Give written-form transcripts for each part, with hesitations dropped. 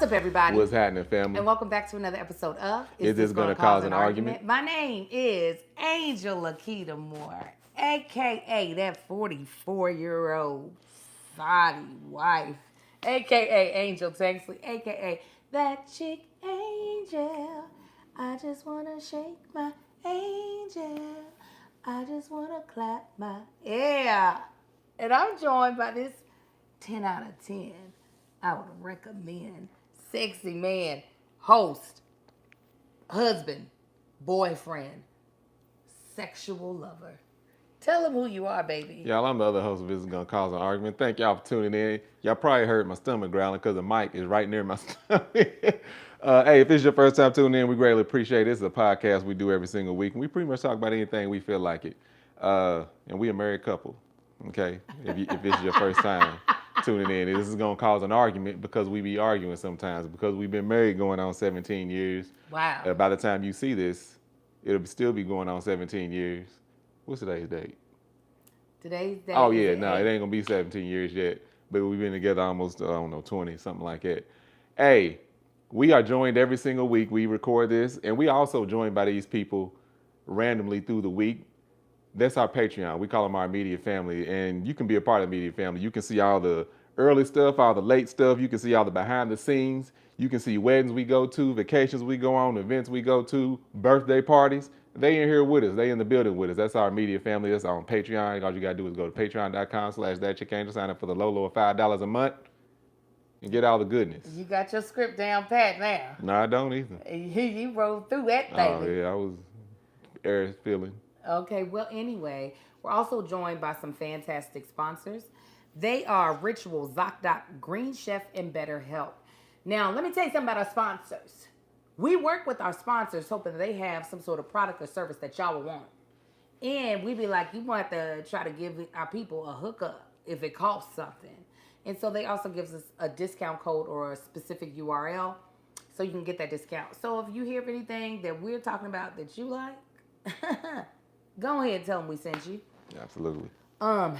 What's up, everybody? What's happening, family? And welcome back to another episode of Is This Gonna Cause an Argument? My name is Angel Lakita Moore, a.k.a. that 44-year-old body wife, a.k.a. Angel Tanksley, a.k.a. that chick Angel. I just want to shake my angel. I just want to clap my, yeah. And I'm joined by this 10 out of 10. I would recommend sexy man, host, husband, boyfriend, sexual lover. Tell them who you are, baby. Y'all, I'm the other host of This Is Gonna Cause an Argument. Thank y'all for tuning in. Y'all probably heard my stomach growling because the mic is right near my stomach. Hey, if this is your first time tuning in, we greatly appreciate it. This is a podcast we do every single week, and we pretty much talk about anything we feel like it. And we a married couple, okay? If this is your first time tuning in, this is gonna cause an argument because we be arguing sometimes because we've been married going on 17 years. Wow. By the time you see this, it'll still be going on 17 years. What's today's date? Today's date. Oh yeah, no, it ain't gonna be 17 years yet, but we've been together almost, I don't know, 20, something like that. Hey, we are joined every single week. We record this, and we also joined by these people randomly through the week. That's our Patreon. We call them our immediate family, and you can be a part of the immediate family. You can see all the early stuff, all the late stuff. You can see all the behind the scenes. You can see weddings we go to, vacations we go on, events we go to, birthday parties. They in here with us. They in the building with us. That's our immediate family. That's on Patreon. All you got to do is go to patreon.com/thatchickangel, sign up for the low of $5 a month, and get all the goodness. You got your script down pat now. No, I don't either. You rolled through that, baby. Oh, yeah, I was air feeling. Okay, well, anyway, we're also joined by some fantastic sponsors. They are Ritual, ZocDoc, Green Chef, and BetterHelp. Now, let me tell you something about our sponsors. We work with our sponsors hoping that they have some sort of product or service that y'all will want. And we be like, you want to try to give our people a hookup if it costs something. And so they also gives us a discount code or a specific URL so you can get that discount. So if you hear of anything that we're talking about that you like, go ahead and tell them we sent you. Absolutely. How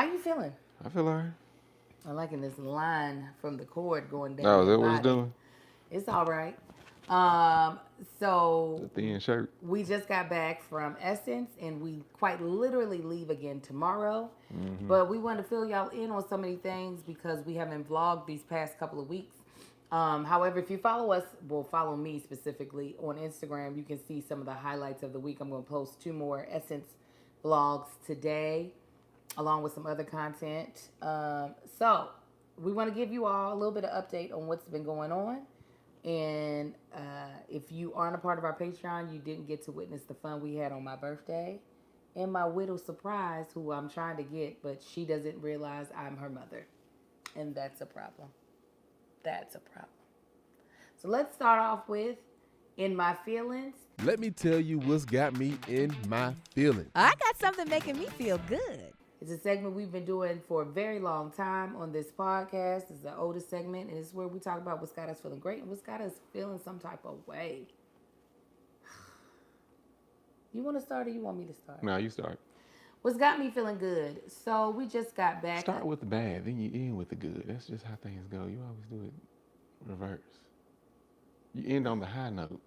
you feeling? I feel all right. I'm liking this line from the cord going down. Oh, is that what it's doing? It's all right. So The thin shirt. we just got back from Essence, and we quite literally leave again tomorrow. Mm-hmm. But we wanted to fill y'all in on so many things because we haven't vlogged these past couple of weeks. However, if you follow us, well, follow me specifically on Instagram, you can see some of the highlights of the week. I'm going to post 2 more Essence vlogs today, along with some other content. So we want to give you all a little bit of update on what's been going on. And if you aren't a part of our Patreon, you didn't get to witness the fun we had on my birthday and my widow surprise, who I'm trying to get, but she doesn't realize I'm her mother. And that's a problem. That's a problem. So let's start off with In My Feelings. Let me tell you what's got me in my feelings. I got something making me feel good. It's a segment we've been doing for a very long time on this podcast. It's the oldest segment, and it's where we talk about what's got us feeling great and what's got us feeling some type of way. You want to start or you want me to start? No, you start. What's got me feeling good? So we just got back. Start with the bad, then you end with the good. That's just how things go. You always do it reverse. You end on the high note.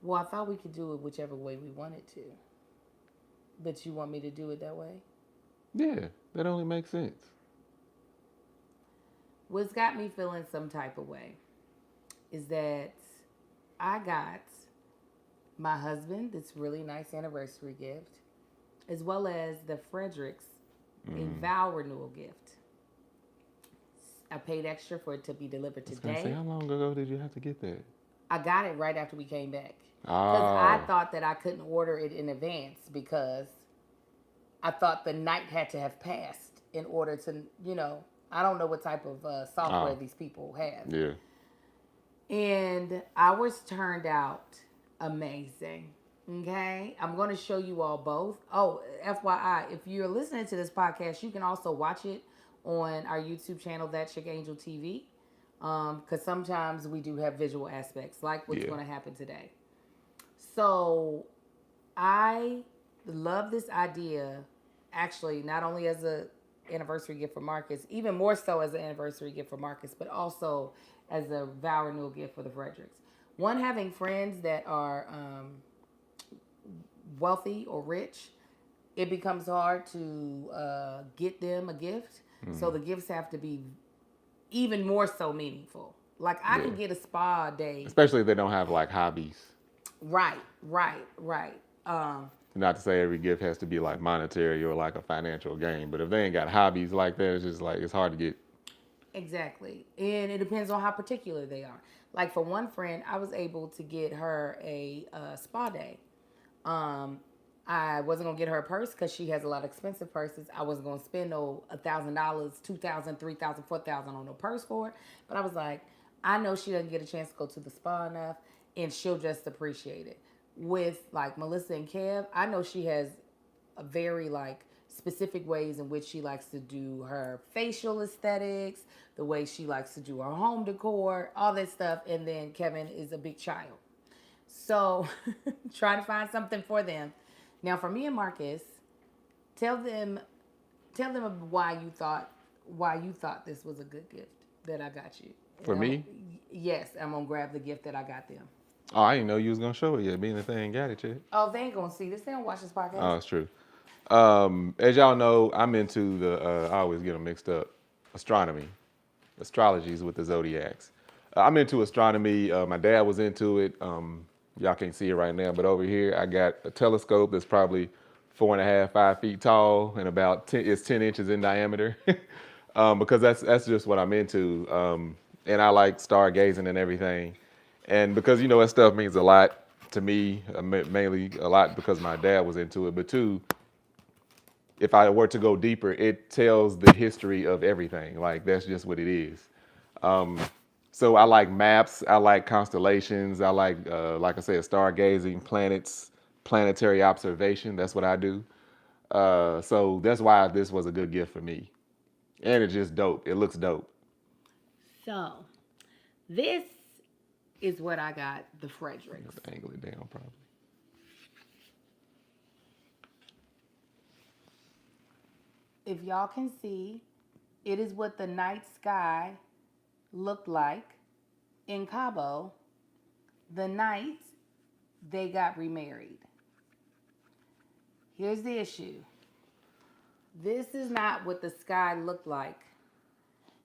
Well, I thought we could do it whichever way we wanted to. But you want me to do it that way? Yeah, that only makes sense. What's got me feeling some type of way is that I got my husband this really nice anniversary gift, as well as the Fredericks vow renewal gift. I paid extra for it to be delivered today. I was gonna say, how long ago did you have to get that? I got it right after we came back. Oh. Because I thought that I couldn't order it in advance because I thought the night had to have passed in order to, I don't know what type of software these people have. Yeah. And ours turned out amazing. Okay? I'm going to show you all both. Oh, FYI, if you're listening to this podcast, you can also watch it on our YouTube channel, That Chick Angel TV. Because sometimes we do have visual aspects, like what's going to happen today. So I love this idea, actually, not only as a anniversary gift for Marcus, even more so as an anniversary gift for Marcus, but also as a vow renewal gift for the Fredericks. One, having friends that are wealthy or rich, it becomes hard to get them a gift. So the gifts have to be even more so meaningful. Like I can get a spa day. Especially if they don't have like hobbies. Right. Not to say every gift has to be like monetary or like a financial gain, but if they ain't got hobbies like that, it's just like it's hard to get. Exactly. And it depends on how particular they are. Like for one friend, I was able to get her a spa day. I wasn't gonna get her a purse because she has a lot of expensive purses. I wasn't gonna spend no $1,000, $2,000, $3,000, $4,000 on no purse for it. But I was like, I know she doesn't get a chance to go to the spa enough, and she'll just appreciate it. With like Melissa and Kev, I know she has a very like specific ways in which she likes to do her facial aesthetics, the way she likes to do her home decor, all that stuff. And then Kevin is a big child, so try to find something for them. Now, for me and Marcus, tell them why you thought this was a good gift that I got you. For me? Yes, I'm gonna grab the gift that I got them. Oh, I didn't know you was gonna show it yet, being that they ain't got it yet. Oh, they ain't gonna see this. They don't watch this podcast. Oh, it's true. As y'all know, I'm into the, I always get them mixed up, astronomy, astrologies with the zodiacs. I'm into astronomy. My dad was into it. Y'all can't see it right now, but over here I got a telescope that's probably 4.5, 5 feet tall and about 10 inches in diameter. Because that's just what I'm into. And I like stargazing and everything. And because, that stuff means a lot to me, mainly a lot because my dad was into it. But two, if I were to go deeper, it tells the history of everything. Like, that's just what it is. So I like maps. I like constellations. I like I said, stargazing, planets, planetary observation. That's what I do. So that's why this was a good gift for me. And it's just dope. It looks dope. So, this is what I got the Fredericks. Just angle it down, probably. If y'all can see, it is what the night sky looked like in Cabo the night they got remarried. Here's the issue. This is not what the sky looked like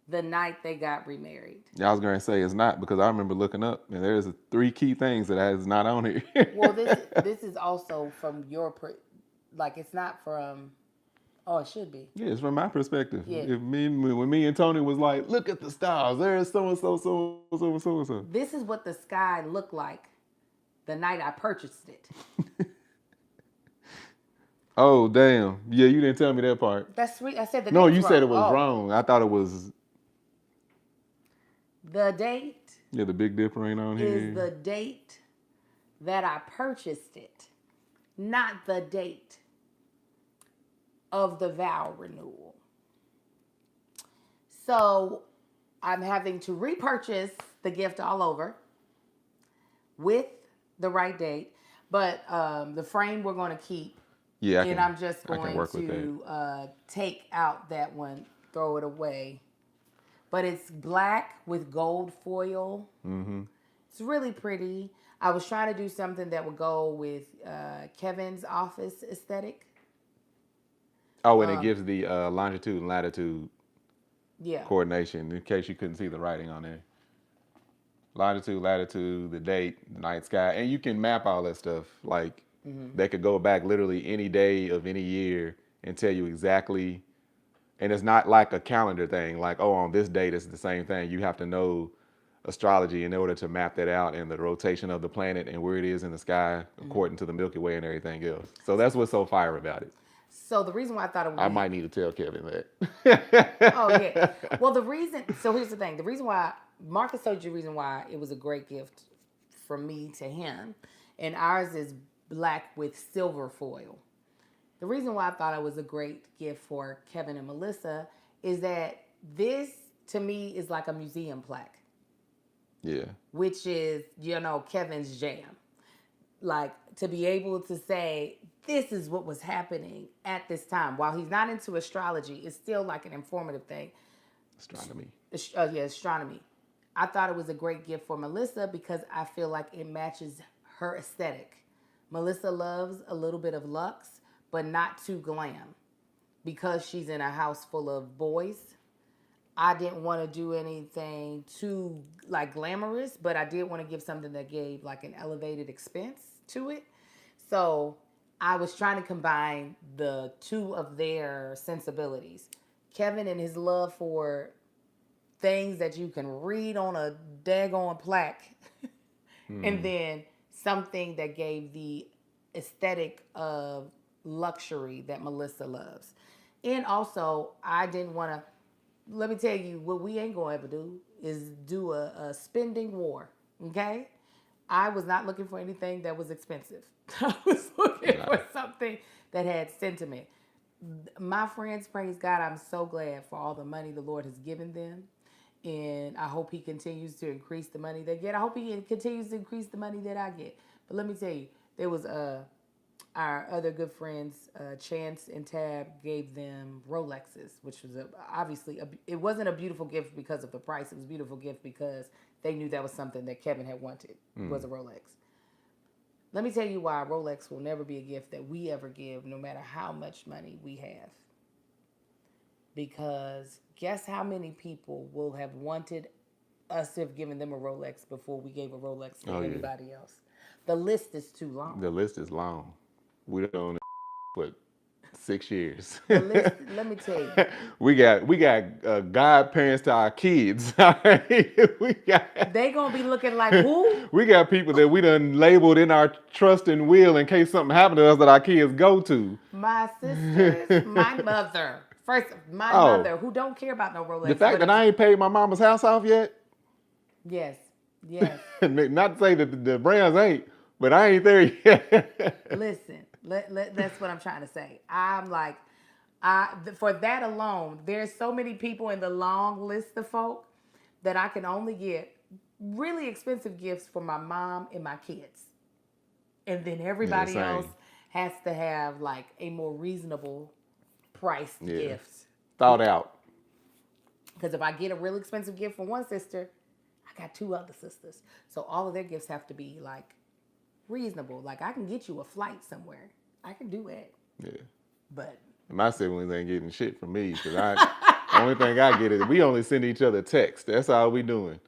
the night they got remarried. Yeah, I was going to say it's not because I remember looking up and there's 3 key things that is not on here. Well, this is also from your, it's not from, oh, it should be. Yeah, it's from my perspective. Yeah. When me and Tony was like, look at the stars, there's so-and-so, so-and-so, so-and-so. This is what the sky looked like the night I purchased it. Oh, damn. Yeah, you didn't tell me that part. That's sweet. I said the No, date's you said it was wrong. wrong. I thought it was... The date Yeah, the Big Dipper ain't on here. is the date that I purchased it, not the date of the vow renewal. So I'm having to repurchase the gift all over with the right date, but the frame we're going to keep. Yeah, I'm just going work with to take out that one, throw it away. But it's black with gold foil. Mm-hmm. It's really pretty. I was trying to do something that would go with Kevin's office aesthetic. Oh, and it gives the longitude and latitude Yeah. coordination, in case you couldn't see the writing on there. Longitude, latitude, the date, the night sky, and you can map all that stuff. Like, they could go back literally any day of any year and tell you exactly. And it's not like a calendar thing, like, oh, on this date it's the same thing. You have to know astrology in order to map that out and the rotation of the planet and where it is in the sky according to the Milky Way and everything else. So that's what's so fire about it. So the reason why I thought it was... I might need to tell Kevin that. Oh, yeah. Well, so here's the thing. The reason why, Marcus told you the reason why it was a great gift from me to him. And ours is black with silver foil. The reason why I thought it was a great gift for Kevin and Melissa is that this, to me, is like a museum plaque. Yeah. Which is, Kevin's jam. Like, to be able to say, this is what was happening at this time. While he's not into astrology, it's still like an informative thing. Astronomy. Astronomy. I thought it was a great gift for Melissa because I feel like it matches her aesthetic. Melissa loves a little bit of luxe, but not too glam. Because she's in a house full of boys, I didn't want to do anything too like glamorous, but I did want to give something that gave like an elevated expense to it. So I was trying to combine the two of their sensibilities. Kevin and his love for things that you can read on a daggone plaque, and then something that gave the aesthetic of luxury that Melissa loves. And also, I didn't want to, let me tell you, what we ain't going to ever do is do a spending war, okay? I was not looking for anything that was expensive. I was looking for something that had sentiment. My friends, praise God, I'm so glad for all the money the Lord has given them. And I hope he continues to increase the money they get. I hope he continues to increase the money that I get. But let me tell you, there was our other good friends, Chance and Tab, gave them Rolexes, which was obviously, it wasn't a beautiful gift because of the price. It was a beautiful gift because they knew that was something that Kevin had wanted, was a Rolex. Let me tell you why a Rolex will never be a gift that we ever give, no matter how much money we have. Because guess how many people will have wanted us to have given them a Rolex before we gave a Rolex to everybody else? The list is too long. The list is long. We don't put 6 years. The list, let me tell you. we got godparents to our kids. They gonna be looking like who? We got people that we done labeled in our trust and will in case something happened to us that our kids go to. My sisters, my mother. First, my mother, who don't care about no Rolex. The fact that I ain't paid my mama's house off yet. Yes. Not to say that the brands ain't, but I ain't there yet. Listen, that's what I'm trying to say. I'm like, for that alone, there's so many people in the long list of folk that I can only get really expensive gifts for my mom and my kids. And then everybody else has to have like a more reasonable priced gift. Thought out. Because if I get a real expensive gift from one sister, I got two other sisters. So all of their gifts have to be like reasonable. Like I can get you a flight somewhere. I can do it. Yeah. But my siblings ain't getting shit from me because the only thing I get is we only send each other texts. That's all we doing.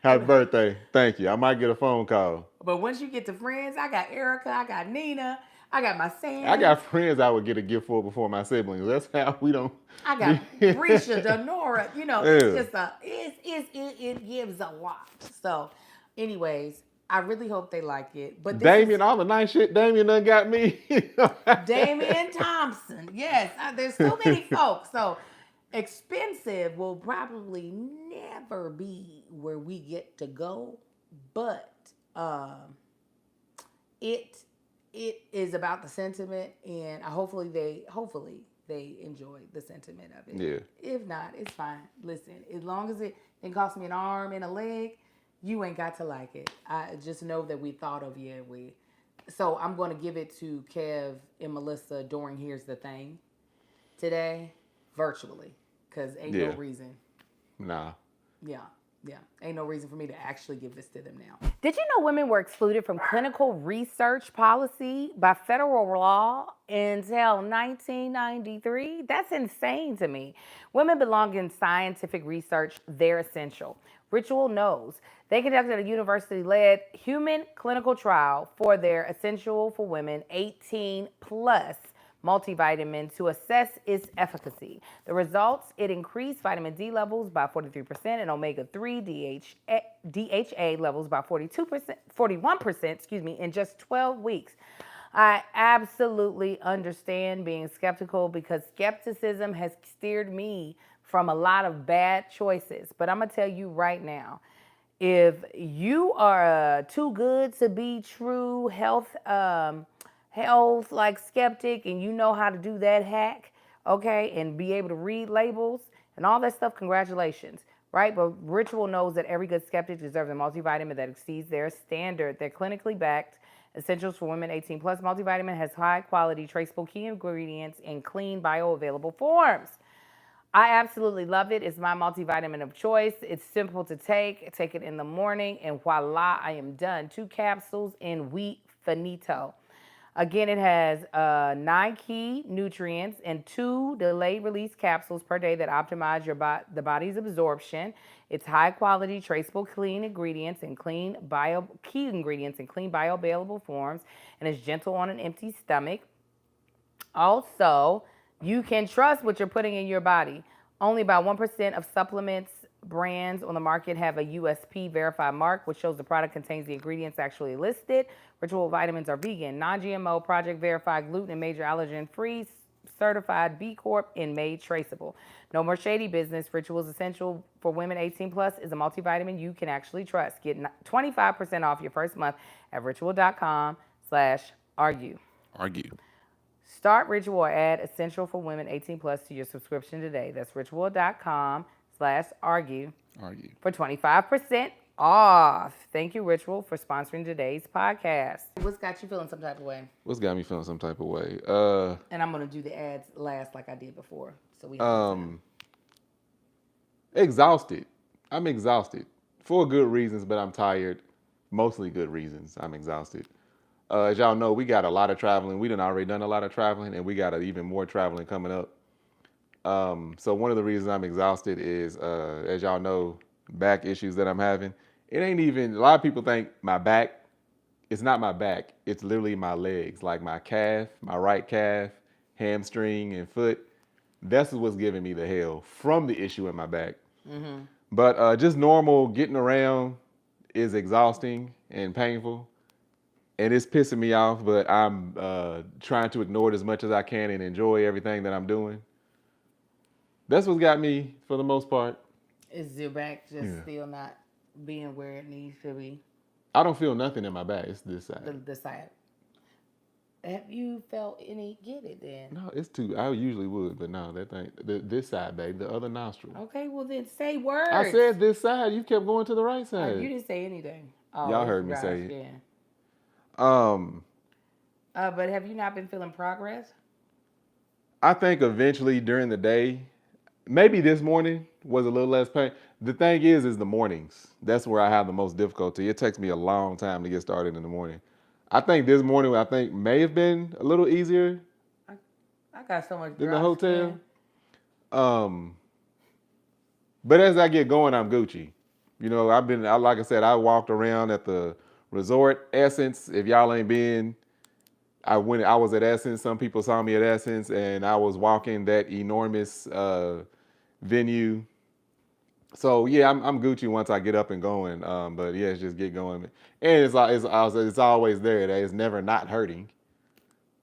Happy birthday. Thank you. I might get a phone call. But once you get to friends, I got Erica, I got Nina, I got my Sam. I got friends I would get a gift for before my siblings. That's how we don't. I got Brisha, Denora. You know, it's just it gives a lot. So, anyways, I really hope they like it. But Damien, all the nice shit Damien done got me. Damien Thompson. Yes, there's so many folks. So, expensive will probably never be where we get to go. But it is about the sentiment, and hopefully they enjoy the sentiment of it. Yeah. If not, it's fine. Listen, as long as it didn't cost me an arm and a leg, you ain't got to like it. I just know that we thought of you. So I'm going to give it to Kev and Melissa during Here's the Thing today, virtually, because ain't no reason. Nah. Yeah. Ain't no reason for me to actually give this to them now. Did you know women were excluded from clinical research policy by federal law until 1993? That's insane to me. Women belong in scientific research. They're essential. Ritual knows. They conducted a university-led human clinical trial for their Essential for Women 18 plus multivitamin to assess its efficacy. The results, it increased vitamin D levels by 43% and omega-3 DHA levels by 41%, in just 12 weeks. I absolutely understand being skeptical because skepticism has steered me from a lot of bad choices. But I'm going to tell you right now, if you are too good to be true health like skeptic and you know how to do that hack, okay, and be able to read labels and all that stuff, congratulations, right? But Ritual knows that every good skeptic deserves a multivitamin that exceeds their standard. They're clinically backed, Essentials for Women 18 Plus multivitamin has high quality, traceable key ingredients in clean, bioavailable forms. I absolutely love it. It's my multivitamin of choice. It's simple to take. Take it in the morning, and voila, I am done. 2 capsules in wheat finito. Again, it has 9 key nutrients and 2 delayed release capsules per day that optimize the body's absorption. It's high quality, traceable, clean ingredients and key ingredients in clean, bioavailable forms, and it's gentle on an empty stomach. Also, you can trust what you're putting in your body. Only about 1% of supplements brands on the market have a USP verified mark, which shows the product contains the ingredients actually listed. Ritual vitamins are vegan, non-GMO, project verified, gluten and major allergen free, certified B Corp, and made traceable. No more shady business. Ritual's Essential for Women 18 Plus is a multivitamin you can actually trust. Get 25% off your first month at ritual.com/argue. Argue. Start Ritual or add Essential for Women 18 Plus to your subscription today. That's ritual.com/argue for 25% off. Thank you, Ritual, for sponsoring today's podcast. What's got you feeling some type of way? What's got me feeling some type of way? And I'm going to do the ads last like I did before. So we exhausted. I'm exhausted for good reasons, but I'm tired. Mostly good reasons. I'm exhausted. As y'all know, we got a lot of traveling. We done already done a lot of traveling, and we got even more traveling coming up. So one of the reasons I'm exhausted is, as y'all know, back issues that I'm having. It ain't even, a lot of people think my back, it's not my back. It's literally my legs, like my calf, my right calf, hamstring, and foot. That's what's giving me the hell from the issue in my back. Mm-hmm. But just normal getting around is exhausting and painful. And it's pissing me off, but I'm trying to ignore it as much as I can and enjoy everything that I'm doing. That's what's got me for the most part. Is your back just still not being where it needs to be? I don't feel nothing in my back. It's this side. The side. Have you felt any? Get it then. No, it's two. I usually would, but no, that thing. This side, babe. The other nostril. Okay, well then say words. I said this side. You kept going to the right side. You didn't say anything. Oh, y'all heard me say it. Yeah. But have you not been feeling progress? I think eventually during the day, maybe this morning was a little less pain. The thing is the mornings. That's where I have the most difficulty. It takes me a long time to get started in the morning. I think this morning, may have been a little easier. I got so much in the hotel. But as I get going, I'm Gucci. You know, like I said, I walked around at the resort Essence. If y'all ain't been, I was at Essence. Some people saw me at Essence, and I was walking that enormous venue. So yeah, I'm Gucci once I get up and going. But yeah, it's just get going, and it's always there. It's never not hurting,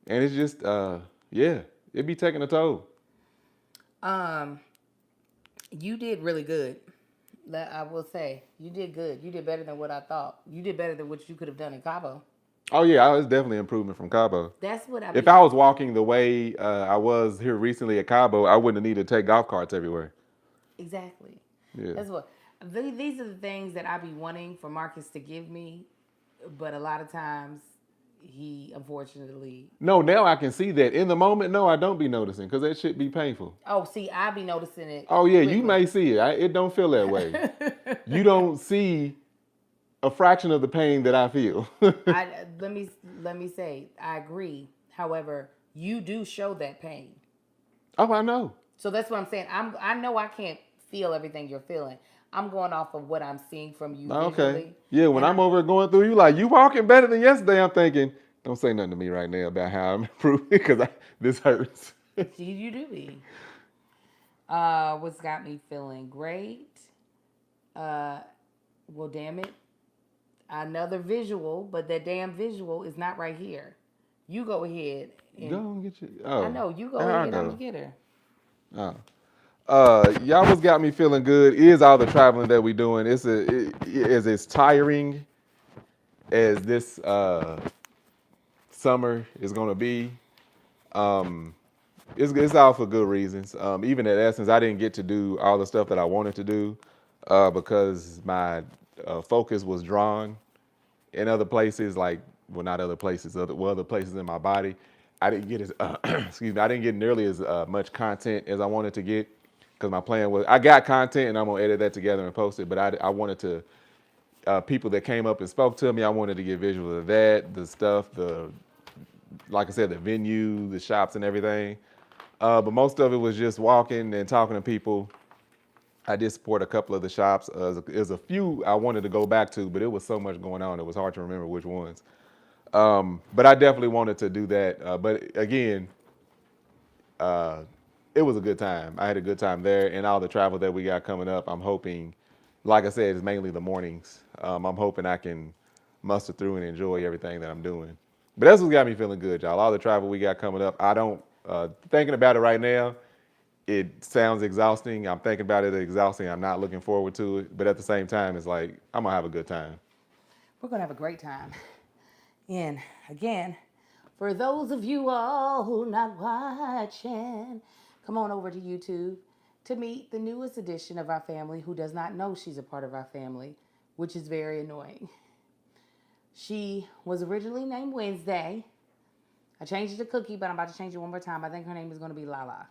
and it's just it be taking a toll. You did really good. I will say you did good. You did better than what I thought. You did better than what you could have done in Cabo. Oh yeah, I was definitely improvement from Cabo. That's what If I was walking the way I was here recently at Cabo, I wouldn't have needed to take golf carts everywhere. Exactly. Yeah. That's what. These are the things that I be wanting for Marcus to give me, but a lot of times he unfortunately. No, now I can see that. In the moment, no, I don't be noticing because that shit be painful. Oh, see, I be noticing it. Oh yeah, quickly. You may see it. It don't feel that way. You don't see a fraction of the pain that I feel. Let me say, I agree. However, you do show that pain. Oh, I know. So that's what I'm saying. I know I can't feel everything you're feeling. I'm going off of what I'm seeing from you visually. Okay. Yeah, when I'm over going through, you walking better than yesterday, I'm thinking, don't say nothing to me right now about how I'm improving because this hurts. You do be. What's got me feeling great? Well, damn it. Another visual, but that damn visual is not right here. You go ahead. Go and get you. Oh, I know. You go ahead. I'm going to get her. Y'all what's got me feeling good is all the traveling that we doing. It's as tiring as this summer is going to be. It's all for good reasons. Even at Essence, I didn't get to do all the stuff that I wanted to do because my focus was drawn in other places like well, not other places, other places in my body. I didn't get as, excuse me, I didn't get nearly as much content as I wanted to get because my plan was, I got content and I'm gonna edit that together and post it, but I wanted to, people that came up and spoke to me, I wanted to get visuals of that, the stuff, like I said, the venue, the shops and everything. But most of it was just walking and talking to people. I did support a couple of the shops. There's a few I wanted to go back to, but it was so much going on, it was hard to remember which ones. But I definitely wanted to do that. But again, it was a good time. I had a good time there, and all the travel that we got coming up, I'm hoping, like I said, it's mainly the mornings. I'm hoping I can muster through and enjoy everything that I'm doing. But that's what got me feeling good, y'all. All the travel we got coming up, I don't, thinking about it right now, it sounds exhausting. I'm thinking about it exhausting. I'm not looking forward to it. But at the same time, it's like, I'm going to have a good time. We're going to have a great time. And again, for those of you all who are not watching, come on over to YouTube to meet the newest edition of our family who does not know she's a part of our family, which is very annoying. She was originally named Wednesday. I changed it to Cookie, but I'm about to change it one more time. I think her name is going to be LaLa.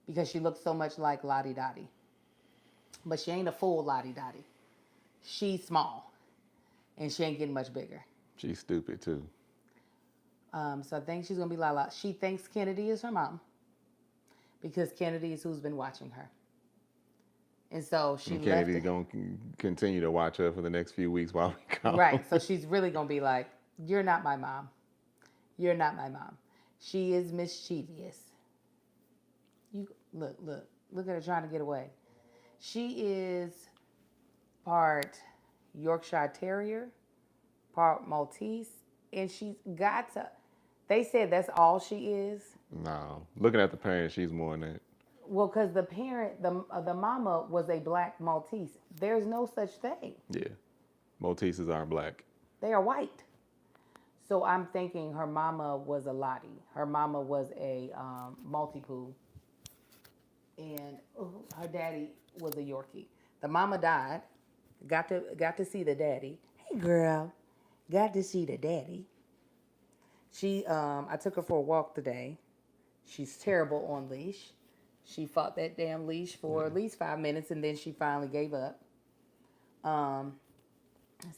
Because she looks so much like Lottie Dottie. But she ain't a full Lottie Dottie. She's small. And she ain't getting much bigger. She's stupid, too. So I think she's going to be LaLa. She thinks Kennedy is her mom. Because Kennedy is who's been watching her. And so she and Kennedy's going to continue to watch her for the next few weeks while we go. Right. So she's really going to be like, you're not my mom. You're not my mom. She is mischievous. You look at her trying to get away. She is part Yorkshire Terrier, part Maltese, and she's got to. They said that's all she is. No, looking at the parents, she's more than that. Well, because the parent, the mama was a black Maltese. There's no such thing. Yeah, Malteses aren't black. They are white. So I'm thinking her mama was a Lottie. Her mama was a Maltipoo. And her daddy was a Yorkie. The mama died. Got to see the daddy. Hey girl, got to see the daddy. She I took her for a walk today. She's terrible on leash. She fought that damn leash for at least 5 minutes, and then she finally gave up.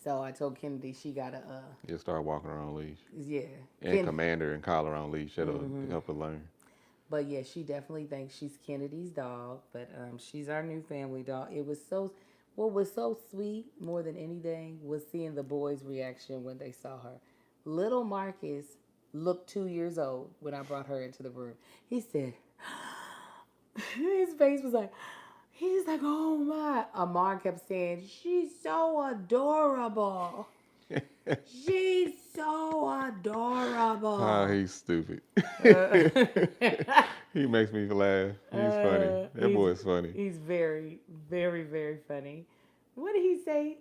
So I told Kennedy she gotta Just start walking her on leash. Yeah. And Commander and collar on leash. That'll help her learn. But yeah, she definitely thinks she's Kennedy's dog. But she's our new family dog. What was so sweet more than anything was seeing the boys' reaction when they saw her. Little Marcus looked 2 years old when I brought her into the room. He said, his face was like, he's like, oh my. Amar kept saying, she's so adorable. She's so adorable. Oh, he's stupid. He makes me laugh. He's funny. That boy's funny. He's very, very, very funny. What did he say?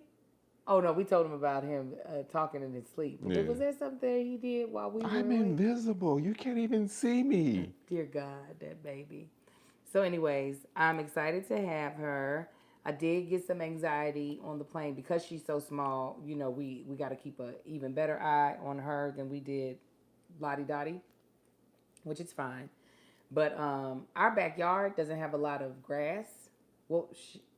Oh, no, we told him about him talking in his sleep. Yeah. Was there something he did while we were I'm awake? invisible. You can't even see me. Dear God, that baby. So anyways, I'm excited to have her. I did get some anxiety on the plane because she's so small. You know, we got to keep an even better eye on her than we did Lottie Dottie, which is fine. But our backyard doesn't have a lot of grass. Well,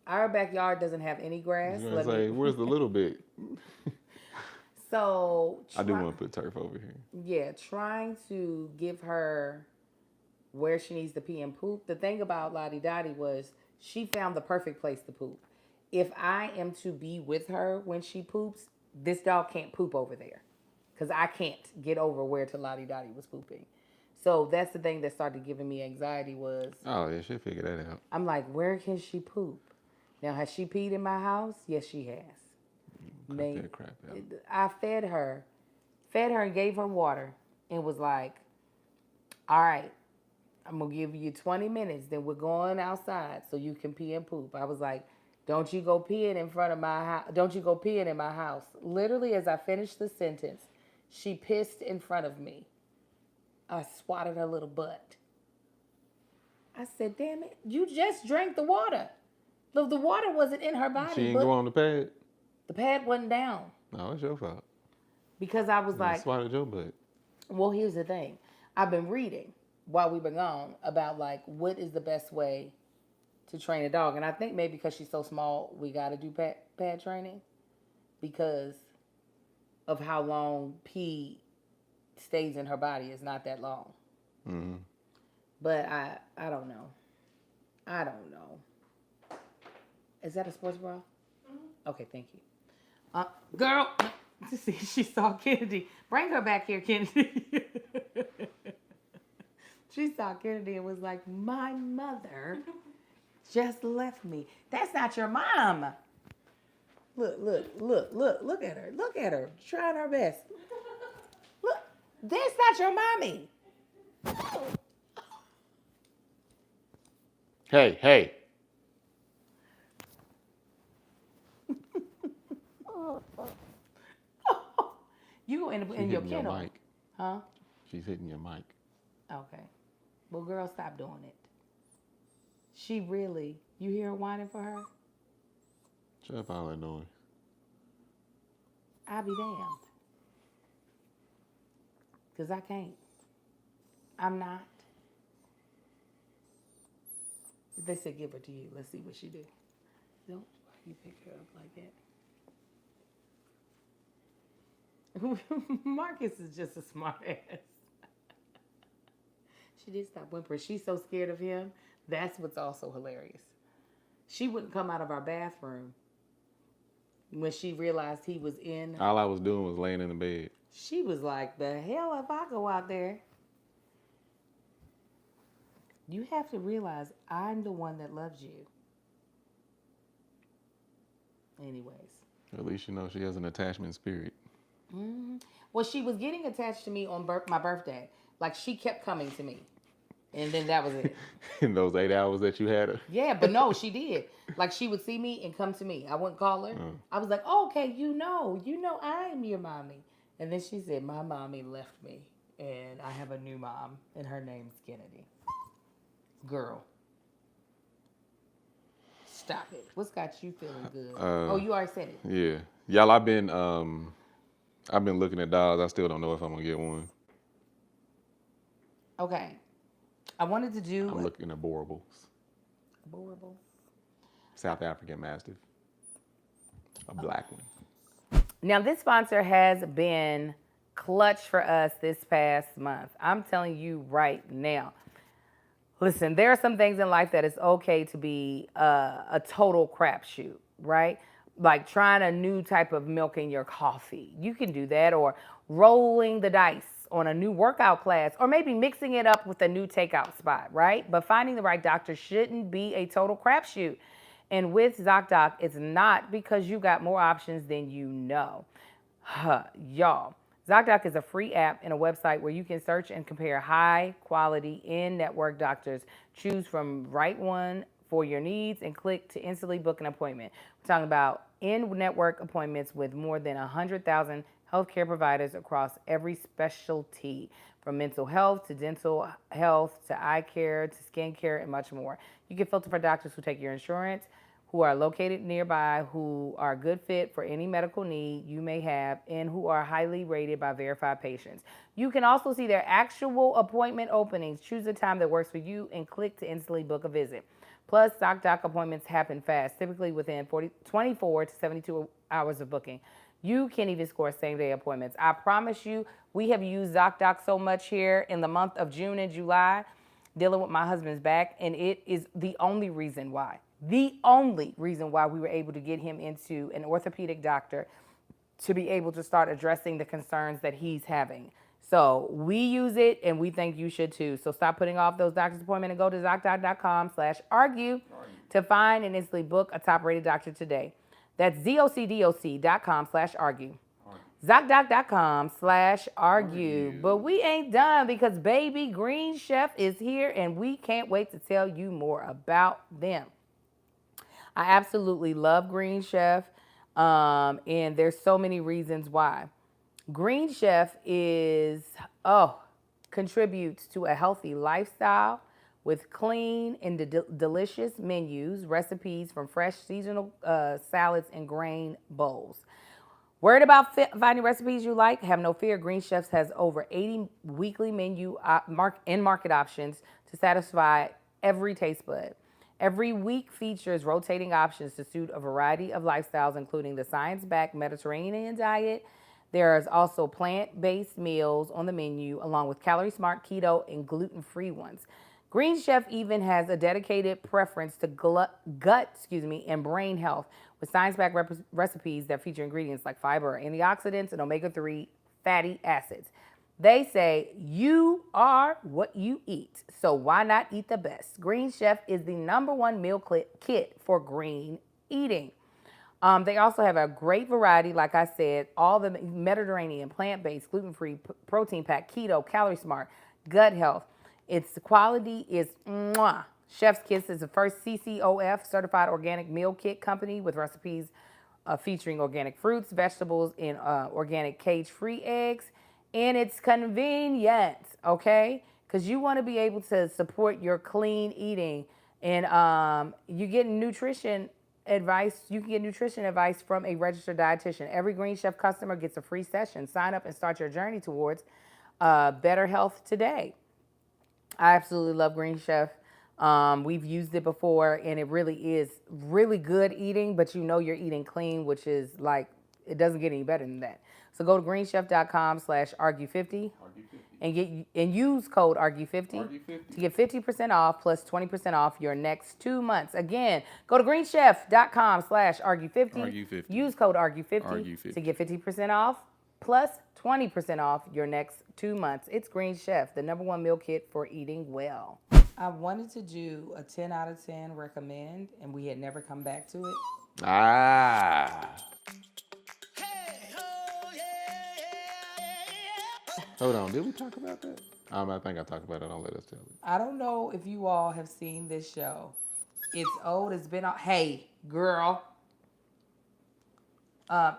our backyard doesn't have any grass. I was gonna say, where's the little bit? So I do want to put turf over here. Yeah, trying to give her where she needs to pee and poop. The thing about Lottie Dottie was she found the perfect place to poop. If I am to be with her when she poops, this dog can't poop over there because I can't get over where Lottie Dottie was pooping. So that's the thing that started giving me anxiety was... Oh, yeah, she'll figure that out. I'm like, where can she poop? Now, has she peed in my house? Yes, she has. Cut that crap out. I fed her and gave her water and was like, all right, I'm going to give you 20 minutes. Then we're going outside so you can pee and poop. I was like, don't you go peeing in front of my house. Don't you go peeing in my house. Literally, as I finished the sentence, she pissed in front of me. I swatted her little butt. I said, damn it, you just drank the water. The water wasn't in her body. She didn't go on the pad? The pad wasn't down. No, it's your fault. Because I was You like, swatted your butt. well, here's the thing. I've been reading while we've been gone about like what is the best way to train a dog. And I think maybe because she's so small, we got to do pad training because of how long pee stays in her body. It's not that long. Mm-hmm. But I don't know. I don't know. Is that a sports bra? Mm-hmm. Okay, thank you. Girl, see, she saw Kennedy. Bring her back here, Kennedy. She saw Kennedy and was like, my mother just left me. That's not your mom. Look at her. Look at her. Trying her best. Look, that's not your mommy. Hey. You go in She's your hitting kennel. mic. Huh? She's hitting your mic. Okay. Well, girl, stop doing it. She really, you hear her whining for her? Shut up all that noise. I'll be damned. Because I can't. I'm not. They said give her to you. Let's see what she do. Don't you pick her up like that. Marcus is just a smart ass. She did stop whimpering. She's so scared of him. That's what's also hilarious. She wouldn't come out of our bathroom when she realized he was in. All I was doing was laying in the bed. She was like, the hell if I go out there. You have to realize I'm the one that loves you. Anyways. At least you know she has an attachment spirit. Mm-hmm. Well, she was getting attached to me on my birthday. Like, she kept coming to me. And then that was it. In those 8 hours that you had her? Yeah, but no, she did. Like, she would see me and come to me. I wouldn't call her. I was like, oh, okay, you know I am your mommy. And then she said, my mommy left me. And I have a new mom. And her name's Kennedy. Girl. Stop it. What's got you feeling good? Oh, you already said it. Yeah. Y'all, I've been looking at dogs. I still don't know if I'm going to get one. Okay. I wanted to do... I'm looking at Borables. Borable? South African Mastiff. A black one. Now, this sponsor has been clutch for us this past month. I'm telling you right now. Listen, there are some things in life that it's okay to be a total crapshoot, right? Like trying a new type of milk in your coffee. You can do that, or rolling the dice on a new workout class, or maybe mixing it up with a new takeout spot, right? But finding the right doctor shouldn't be a total crapshoot. And with ZocDoc, it's not, because you got more options than you know. Y'all, ZocDoc is a free app and a website where you can search and compare high-quality in-network doctors. Choose from right one for your needs and click to instantly book an appointment. We're talking about in-network appointments with more than 100,000 healthcare providers across every specialty, from mental health to dental health to eye care to skin care and much more. You can filter for doctors who take your insurance, who are located nearby, who are a good fit for any medical need you may have, and who are highly rated by verified patients. You can also see their actual appointment openings. Choose a time that works for you and click to instantly book a visit. Plus, ZocDoc appointments happen fast, typically within 24 to 72 hours of booking. You can even score same-day appointments. I promise you, we have used ZocDoc so much here in the month of June and July, dealing with my husband's back, and it is the only reason why. The only reason why we were able to get him into an orthopedic doctor to be able to start addressing the concerns that he's having. So we use it, and we think you should too. So stop putting off those doctor's appointments and go to ZocDoc.com/argue to find and instantly book a top-rated doctor today. That's ZocDoc.com/argue. ZocDoc.com/argue. But we ain't done, because baby Green Chef is here, and we can't wait to tell you more about them. I absolutely love Green Chef, and there's so many reasons why. Green Chef contributes to a healthy lifestyle with clean and delicious menus, recipes from fresh seasonal salads and grain bowls. Worried about finding recipes you like? Have no fear. Green Chefs has over 80 weekly menu market options to satisfy every taste bud. Every week features rotating options to suit a variety of lifestyles, including the science-backed Mediterranean diet. There's also plant-based meals on the menu, along with calorie-smart, keto, and gluten-free ones. Green Chef even has a dedicated preference to gut, and brain health with science-backed recipes that feature ingredients like fiber, antioxidants, and omega-3 fatty acids. They say you are what you eat, so why not eat the best? Green Chef is the #1 meal kit for green eating. They also have a great variety, like I said, all the Mediterranean, plant-based, gluten-free, protein packed, keto, calorie smart, gut health. Its quality is mwah. Chef's Kiss is the first CCOF certified organic meal kit company with recipes featuring organic fruits, vegetables, and organic cage-free eggs. And it's convenient, okay? Because you want to be able to support your clean eating. And you get nutrition advice. You can get nutrition advice from a registered dietitian. Every Green Chef customer gets a free session. Sign up and start your journey towards better health today. I absolutely love Green Chef. We've used it before, and it really is really good eating, but you know you're eating clean, which is like, it doesn't get any better than that. So go to greenchef.com/argue50 and use code argue50 to get 50% off plus 20% off your next 2 months. Again, go to greenchef.com/argue50. Use code argue50 to get 50% off plus 20% off your next 2 months. It's Green Chef, the #1 meal kit for eating well. I wanted to do a 10 out of 10 recommend, and we had never come back to it. Hold on, did we talk about that? I think I talked about it. Don't let us tell you. I don't know if you all have seen this show. It's old. It's been on. Hey, girl.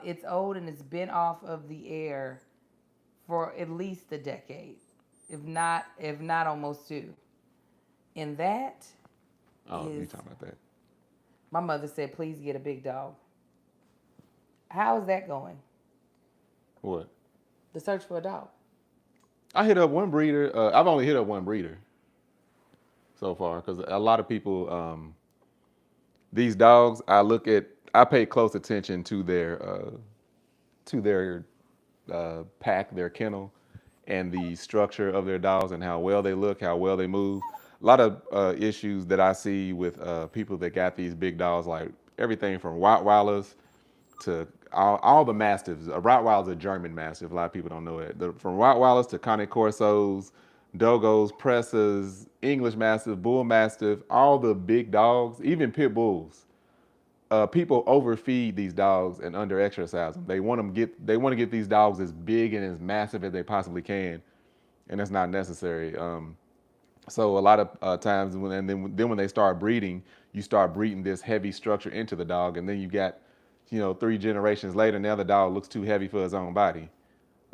It's old and it's been off of the air for at least a decade, if not almost 2. And that you talking about that? My mother said, please get a big dog. How is that going? What? The search for a dog. I hit up one breeder. I've only hit up one breeder so far because a lot of people, these dogs, I pay close attention to their pack, their kennel, and the structure of their dogs and how well they look, how well they move. A lot of issues that I see with people that got these big dogs, like everything from Rottweilers to all the Mastiffs. A Rottweiler is a German Mastiff. A lot of people don't know it. From Rottweilers to Cane Corsos, Dogos, Pressas, English Mastiff, Bull Mastiff, all the big dogs, even Pit Bulls. People overfeed these dogs and under-exercise them. They want to get these dogs as big and as massive as they possibly can, and that's not necessary. So a lot of times, when they start breeding, you start breeding this heavy structure into the dog, and then you got, 3 generations later, now the dog looks too heavy for his own body.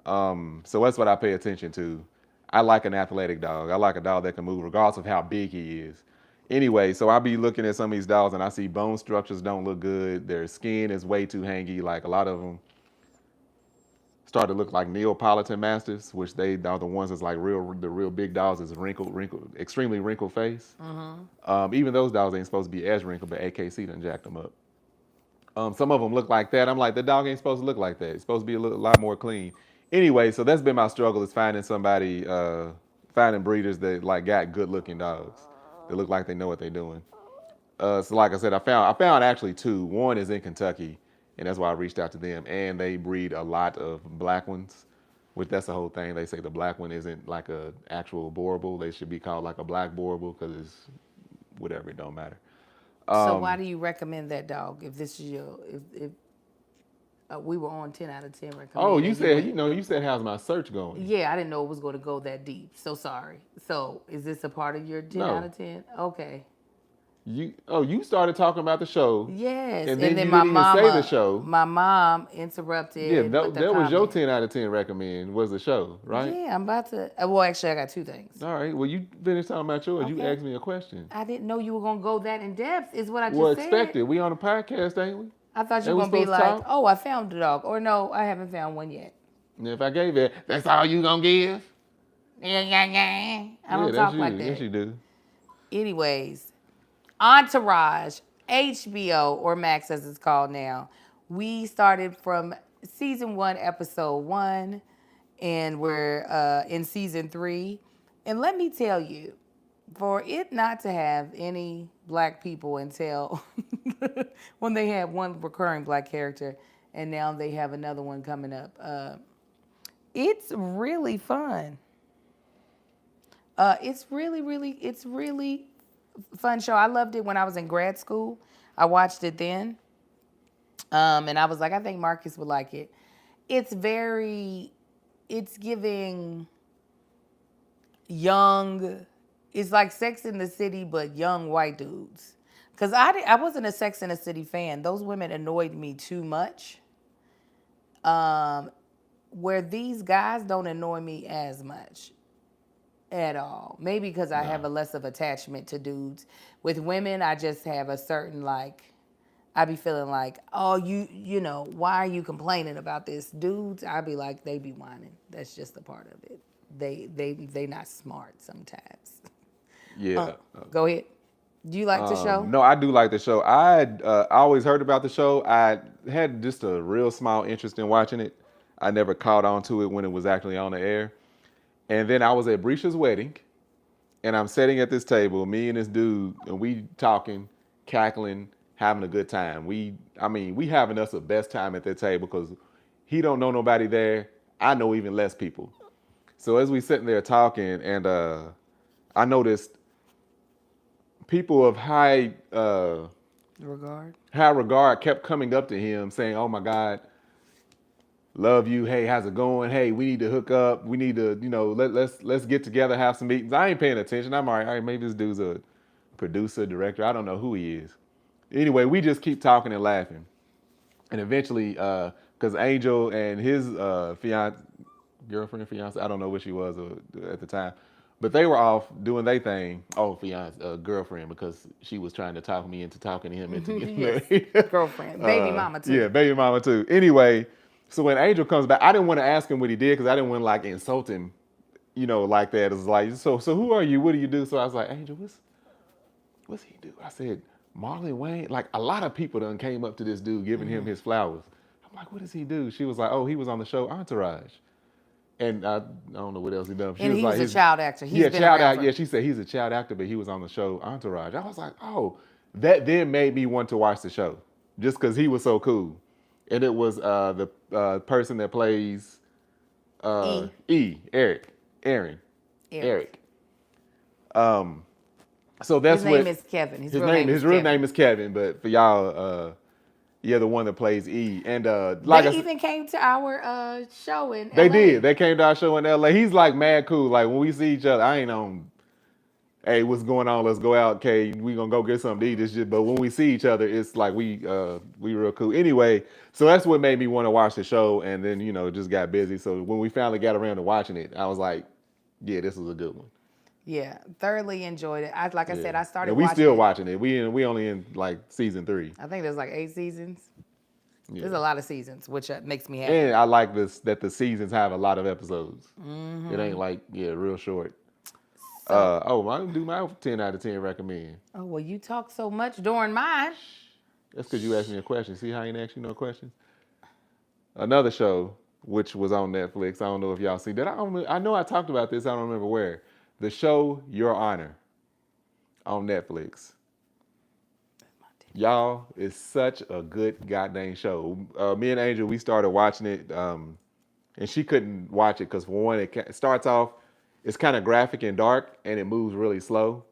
So that's what I pay attention to. I like an athletic dog. I like a dog that can move regardless of how big he is. Anyway, so I'll be looking at some of these dogs and I see bone structures don't look good. Their skin is way too hangy. Like a lot of them start to look like Neapolitan Mastiffs, which they are the ones that's like the real big dogs is extremely wrinkled face. Mm-hmm. Even those dogs ain't supposed to be as wrinkled, but AKC done jacked them up. Some of them look like that. I'm like, the dog ain't supposed to look like that. It's supposed to be a lot more clean. Anyway, so that's been my struggle, is finding breeders that like got good looking dogs. They look like they know what they're doing. So like I said, I found actually 2. One is in Kentucky, and that's why I reached out to them. And they breed a lot of black ones, which that's the whole thing. They say the black one isn't like a actual boarable. They should be called like a black boarable because it's whatever, it don't matter. So why do you recommend that dog? If this is if we were on 10 out of 10 recommend. Oh, you said how's my search going? Yeah, I didn't know it was going to go that deep. So sorry. So is this a part of your 10 out of 10? Okay. You started talking about the show. Yes. And then you didn't even say the show. My mom interrupted. Yeah, that was your 10 out of 10 recommend, was the show, right? Yeah, I'm about to. Well, actually, I got 2 things. All right. Well, you finished talking about yours. Okay. You asked me a question. I didn't know you were going to go that in depth, is what I just said. Well, expected. We on a podcast, ain't we? I thought They you were was going to be supposed to like, talk? oh, I found a dog. Or no, I haven't found one yet. And if I gave it, that's all you gonna give? I don't That's talk you. like that. Yes, you do. Anyways, Entourage, HBO, or Max as it's called now. We started from season 1, episode 1, and we're in season 3. And let me tell you, for it not to have any black people until when they had one recurring black character, and now they have another one coming up, it's really fun. It's really fun show. I loved it when I was in grad school. I watched it then. And I was like, I think Marcus would like it. It's giving young, it's like Sex in the City, but young white dudes. Because I wasn't a Sex in the City fan. Those women annoyed me too much. Where these guys don't annoy me as much at all. Maybe because I have a less of attachment to dudes. With women, I just have a certain I be feeling like, oh, you know, why are you complaining about this? Dudes, I be like, they be whining. That's just a part of it. They not smart sometimes. Yeah. Go ahead. Do you like the show? No, I do like the show. I always heard about the show. I had just a real small interest in watching it. I never caught on to it when it was actually on the air. And then I was at Brisha's wedding, and I'm sitting at this table, me and this dude, and we talking, cackling, having a good time. We having us the best time at that table because he don't know nobody there. I know even less people. So as we sitting there talking, and I noticed people of high regard kept coming up to him saying, "Oh my God, love you. Hey, how's it going? Hey, we need to hook up. We need to, let's get together, have some meetings." I ain't paying attention. I'm all right, maybe this dude's a producer, director. I don't know who he is. Anyway, we just keep talking and laughing. And eventually, because Angel and his girlfriend, fiance, I don't know what she was at the time, but they were off doing their thing. Oh, girlfriend, because she was trying to talk me into talking to him into getting married. Girlfriend, baby mama too. Yeah, baby mama too. Anyway, so when Angel comes back, I didn't want to ask him what he did because I didn't want to insult him, like that. It's like, so who are you? What do you do? So I was like, Angel, what's he do? I said, Marlon Wayne. Like a lot of people done came up to this dude giving him his flowers. I'm like, what does he do? She was like, oh, he was on the show Entourage. And I don't know what else he done. And he was a child actor. He's been child around actor. Yeah, she said he's a child actor, but he was on the show Entourage. I was like, oh, that then made me want to watch the show just because he was so cool. And it was the person that plays Eric. So that's his name is Kevin. His real name is Kevin, but for y'all, the one that plays E. And they even came to our show in LA. They did. They came to our show in LA. He's like mad cool. Like when we see each other, I ain't on, hey, what's going on? Let's go out. Okay, we gonna go get something to eat. It's just, but when we see each other, it's like we real cool. Anyway, so that's what made me want to watch the show, and then just got busy. So when we finally got around to watching it, I was like, yeah, this was a good one. Yeah, thoroughly enjoyed it. I said, I started. And we still watching it. We only in season 3. I think there's 8 seasons. Yeah. There's a lot of seasons, which makes me happy. And I like that the seasons have a lot of episodes. Mm-hmm. It ain't real short. So, I can do my 10 out of 10 recommend. Oh, well, you talk so much during mine. That's because you asked me a question. See how I ain't asked you no questions? Another show, which was on Netflix. I don't know if y'all see that. I know I talked about this. I don't remember where. The show Your Honor on Netflix. Y'all, it's such a good goddamn show. Me and Angel, we started watching it, and she couldn't watch it because for one, it starts off, it's kind of graphic and dark, and it moves really slow.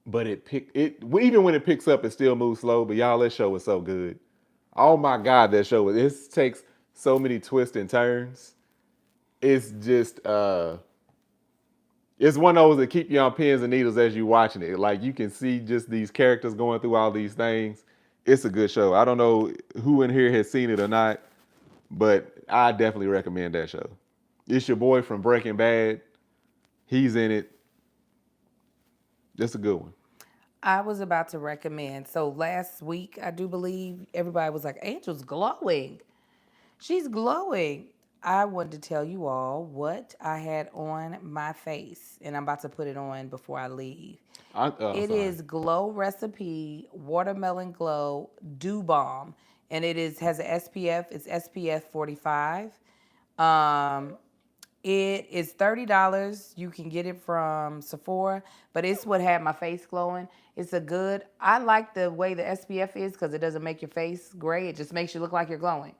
But even when it picks up, it still moves slow. But y'all, that show is so good. Oh my God, that show! It takes so many twists and turns. It's just. It's one of those that keep you on pins and needles as you watching it. Like you can see just these characters going through all these things. It's a good show. I don't know who in here has seen it or not, but I definitely recommend that show. It's your boy from Breaking Bad. He's in it. That's a good one. I was about to recommend. So last week, I do believe everybody was like, Angel's glowing. She's glowing. I wanted to tell you all what I had on my face, and I'm about to put it on before I leave. It Sorry. is Glow Recipe Watermelon Glow Dew Balm, and has an SPF. It's SPF 45. It is $30. You can get it from Sephora, but it's what had my face glowing. I like the way the SPF is because it doesn't make your face gray. It just makes you look like you're glowing.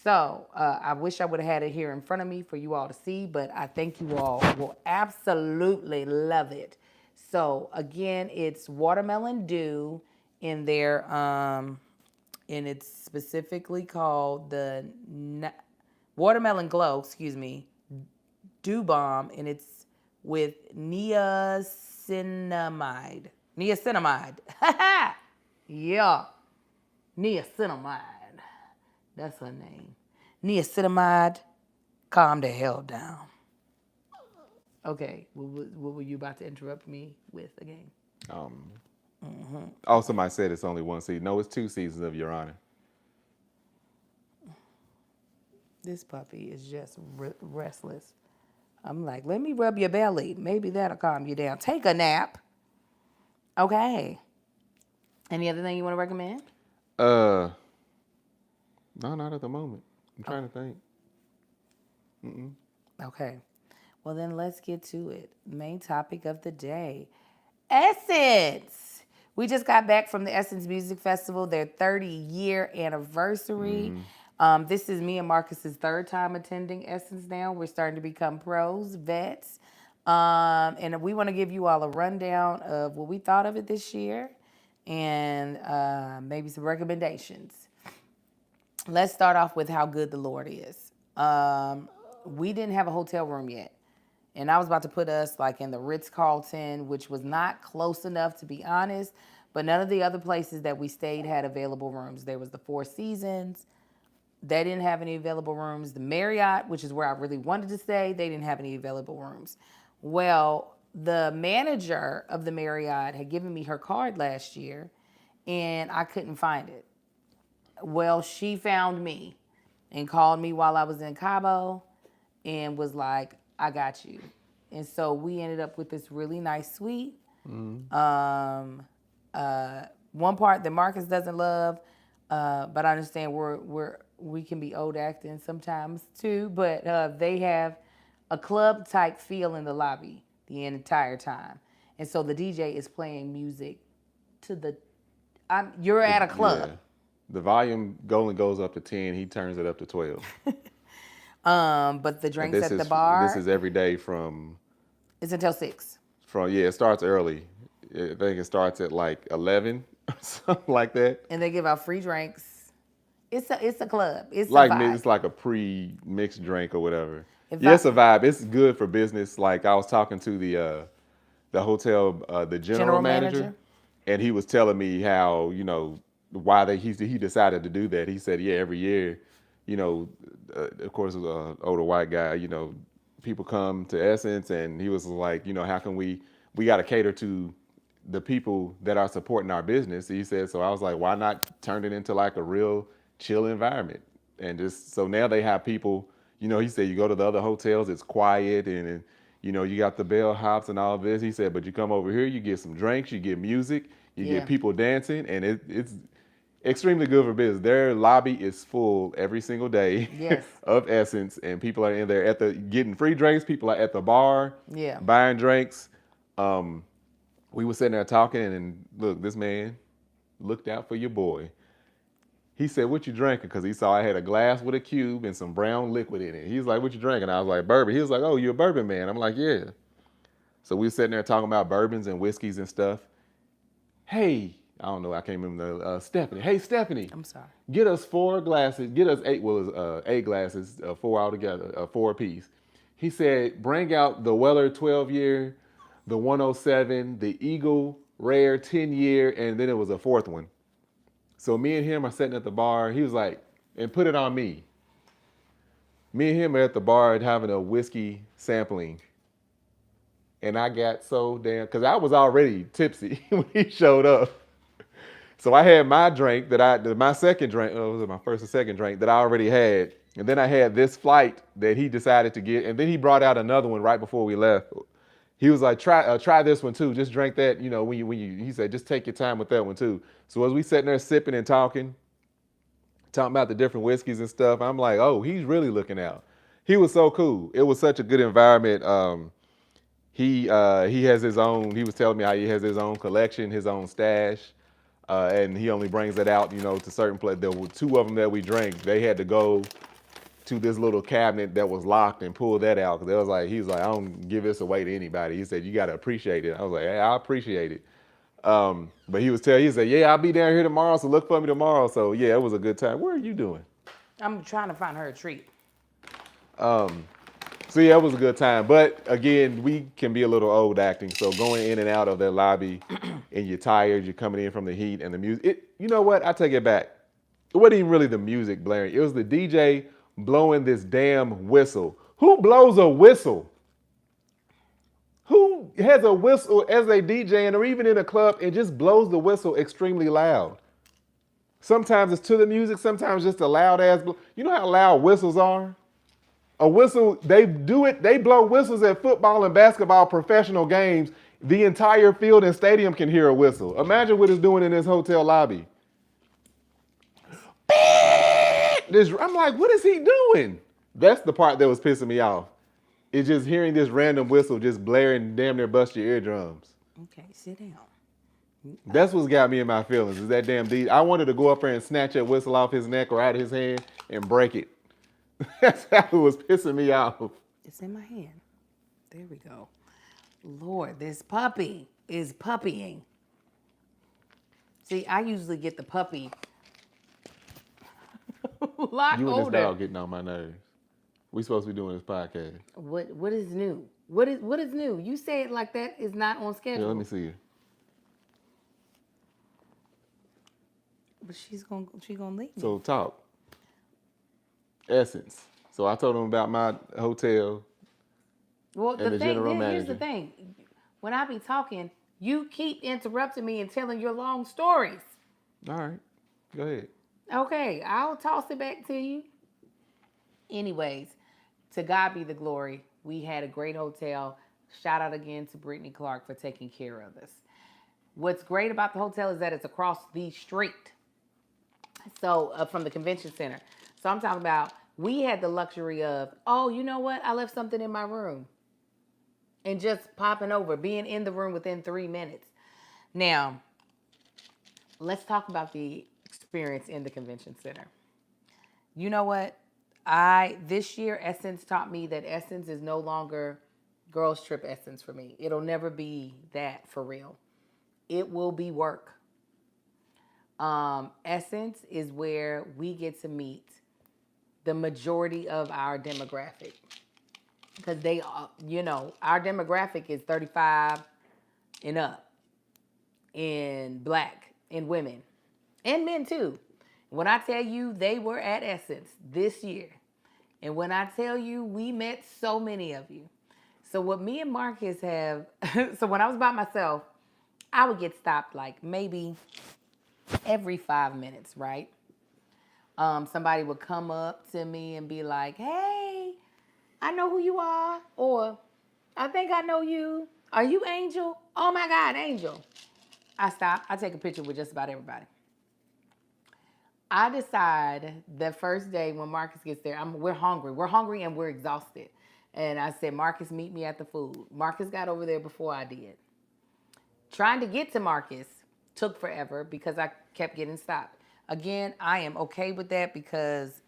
So I wish I would have had it here in front of me for you all to see, but I think you all will absolutely love it. So again, it's Watermelon Dew in there, and it's specifically called the Watermelon Glow, Dew Balm, and it's with niacinamide. Niacinamide. Yeah. Niacinamide. That's her name. Niacinamide. Calm the hell down. Okay, what were you about to interrupt me with again? Oh, somebody said it's only one season. No, it's 2 seasons of Your Honor. This puppy is just restless. I'm like, let me rub your belly. Maybe that'll calm you down. Take a nap. Okay. Any other thing you want to recommend? No, not at the moment. I'm trying to think. Okay. Well, then let's get to it. Main topic of the day. Essence. We just got back from the Essence Music Festival, their 30-year anniversary. This is me and Marcus's 3rd time attending Essence now. We're starting to become pros, vets. And we want to give you all a rundown of what we thought of it this year and maybe some recommendations. Let's start off with how good the Lord is. We didn't have a hotel room yet. And I was about to put us like in the Ritz-Carlton, which was not close enough to be honest, but none of the other places that we stayed had available rooms. There was the Four Seasons. They didn't have any available rooms. The Marriott, which is where I really wanted to stay, they didn't have any available rooms. Well, the manager of the Marriott had given me her card last year, and I couldn't find it. Well, she found me and called me while I was in Cabo and was like, I got you. And so we ended up with this really nice suite. One part that Marcus doesn't love, but I understand we can be old acting sometimes too, but they have a club type feel in the lobby the entire time. And so the DJ is playing music you're at a club. Yeah. The volume only goes up to 10. He turns it up to 12. But the drinks at the bar. This is every day from. It's until 6. It starts early. I think it starts at like 11 or something like that. And they give out free drinks. It's a club. It's like a vibe. It's like a pre-mixed drink or whatever. It's a vibe. It's good for business. Like I was talking to the hotel, the general manager, and he was telling me how why he decided to do that. He said, yeah, every year, of course, it was an older white guy, people come to Essence, and he was like, how can we got to cater to the people that are supporting our business. He said, so I was like, why not turn it into like a real chill environment? And just, so now they have people, he said, you go to the other hotels, it's quiet, and you got the bellhops and all this. He said, but you come over here, you get some drinks, you get music, you get people dancing, and it's extremely good for business. Their lobby is full every single day of Essence, and people are in there getting free drinks. People are at the bar buying drinks. We were sitting there talking, and look, this man looked out for your boy. He said, what you drinking? Because he saw I had a glass with a cube and some brown liquid in it. He was like, what you drinking? I was like, bourbon. He was like, oh, you're a bourbon man. I'm like, yeah. So we were sitting there talking about bourbons and whiskeys and stuff. Hey, I don't know, I can't remember, Stephanie. Hey, Stephanie. I'm sorry. Get us 4 glasses. Get us 8, well, it's 8 glasses, 4 altogether, 4 apiece. He said, bring out the Weller 12-year, the 107, the Eagle Rare 10-year, and then it was a 4th one. So me and him are sitting at the bar. He was like, and put it on me. Me and him are at the bar having a whiskey sampling. And I got so damn, because I was already tipsy when he showed up. So I had my drink my second drink, was it my first or second drink that I already had. And then I had this flight that he decided to get. And then he brought out another one right before we left. He was like, try this one too. Just drink that, he said, just take your time with that one too. So as we sitting there sipping and talking about the different whiskeys and stuff, I'm like, oh, he's really looking out. He was so cool. It was such a good environment. He has his own, he was telling me how he has his own collection, his own stash. And he only brings it out, to certain places. There were two of them that we drank. They had to go to this little cabinet that was locked and pull that out. Because he was like, I don't give this away to anybody. He said, you got to appreciate it. I was like, hey, I appreciate it. But he said, yeah, I'll be down here tomorrow, so look for me tomorrow. So yeah, it was a good time. What are you doing? I'm trying to find her a treat. So yeah, it was a good time. But again, we can be a little old acting. So going in and out of that lobby and you're tired, you're coming in from the heat and the music. You know what? I take it back. It wasn't even really the music blaring. It was the DJ blowing this damn whistle. Who blows a whistle? Who has a whistle as a DJ or even in a club and just blows the whistle extremely loud? Sometimes it's to the music, sometimes just a loud ass. You know how loud whistles are? A whistle, they blow whistles at football and basketball professional games. The entire field and stadium can hear a whistle. Imagine what it's doing in this hotel lobby. I'm like, what is he doing? That's the part that was pissing me off. It's just hearing this random whistle just blaring, damn near bust your eardrums. Okay, sit down. That's what's got me in my feelings, is that damn DJ. I wanted to go up there and snatch that whistle off his neck or out of his hand and break it. That's how it was pissing me off. It's in my hand. There we go. Lord, this puppy is puppying. See, I usually get the puppy a lot You and older. this dog getting on my nerves. We supposed to be doing this podcast. What is new? What is new? You say it like that is not on schedule. Yeah, let me see you. But she's gonna leave me. So talk. Essence. So I told him about my hotel. Well, and the general here's manager. the thing. When I be talking, you keep interrupting me and telling your long stories. All right. Go ahead. Okay, I'll toss it back to you. Anyways, to God be the glory. We had a great hotel. Shout out again to Brittany Clark for taking care of us. What's great about the hotel is that it's across the street. So from the convention center. So I'm talking about, we had the luxury of, oh, you know what? I left something in my room. And just popping over, being in the room within 3 minutes. Now, let's talk about the experience in the convention center. You know what? This year, Essence taught me that Essence is no longer girls trip Essence for me. It'll never be that for real. It will be work. Essence is where we get to meet the majority of our demographic. Because our demographic is 35 and up. And black and women. And men too. When I tell you they were at Essence this year. And when I tell you we met so many of you. So what me and Marcus have, so when I was by myself, I would get stopped like maybe every 5 minutes, right? Somebody would come up to me and be like, hey, I know who you are. Or, I think I know you. Are you Angel? Oh my God, Angel. I stop. I take a picture with just about everybody. I decide the first day when Marcus gets there, we're hungry. We're hungry and we're exhausted. And I said, Marcus, meet me at the food. Marcus got over there before I did. Trying to get to Marcus took forever because I kept getting stopped. Again, I am okay with that because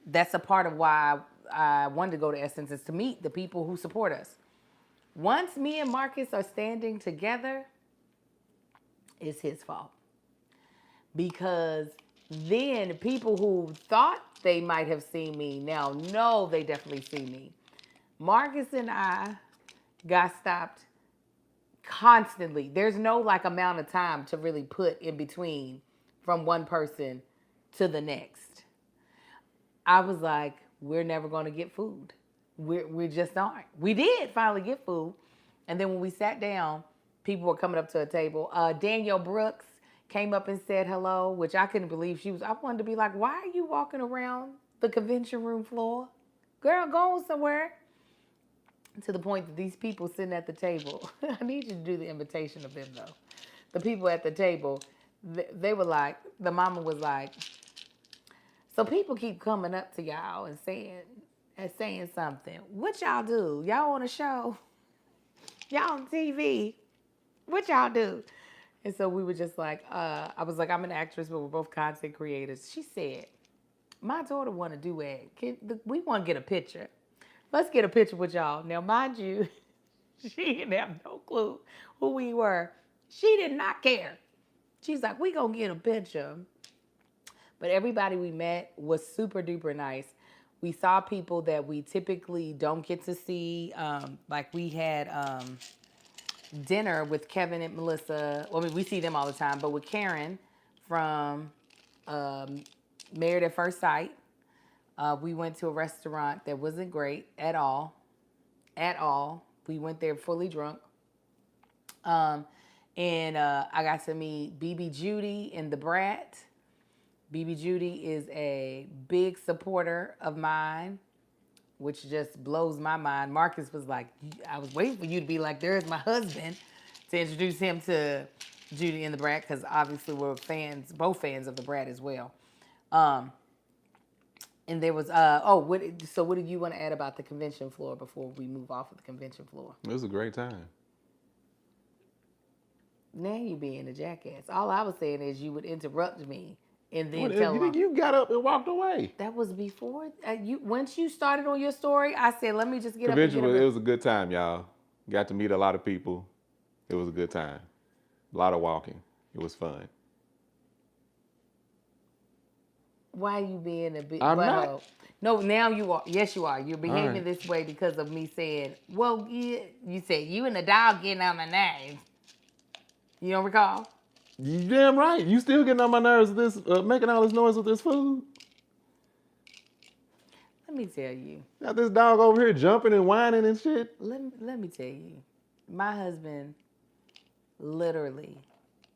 that's a part of why I wanted to go to Essence, is to meet the people who support us. Once me and Marcus are standing together, it's his fault. Because then people who thought they might have seen me now know they definitely see me. Marcus and I got stopped constantly. There's no amount of time to really put in between from one person to the next. I was like, we're never going to get food. We just aren't. We did finally get food. And then when we sat down, people were coming up to a table. Danielle Brooks came up and said hello, which I couldn't believe she was. I wanted to be like, why are you walking around the convention room floor? Girl, go somewhere. To the point that these people sitting at the table, I need you to do the invitation of them though. The people at the table, they were like, the mama was like, so people keep coming up to y'all and saying something. What y'all do? Y'all on a show? Y'all on TV? What y'all do? And so we were just like, I was like, I'm an actress, but we're both content creators. She said, my daughter want to do it. We want to get a picture. Let's get a picture with y'all. Now, mind you, she didn't have no clue who we were. She did not care. She's like, we gonna get a picture. But everybody we met was super duper nice. We saw people that we typically don't get to see. Like we had dinner with Kevin and Melissa. Well, I mean, we see them all the time, but with Karen from Married at First Sight. We went to a restaurant that wasn't great at all. At all. We went there fully drunk. And I got to meet BB Judy and the Brat. BB Judy is a big supporter of mine, which just blows my mind. Marcus was like, I was waiting for you to be like, there's my husband, to introduce him to Judy and the Brat, because obviously we're both fans of the Brat as well. And there was, what did you want to add about the convention floor before we move off of the convention floor? It was a great time. Now you being a jackass. All I was saying is you would interrupt me and then tell you think you got up and walked away? That was before, once you started on your story, I said, let me just get up and get It was a good time, y'all. Got to meet a lot of people. It was a good time. A lot of walking. It was fun. Why are you being a big I'm butthole? not. No, now you are. Yes, you are. You're behaving right. this way because of me saying, well, yeah, you said you and the dog getting on my nerves. You don't recall? You damn right. You still getting on my nerves with this, making all this noise with this food. Let me tell you. Got this dog over here jumping and whining and shit. Let me tell you. My husband literally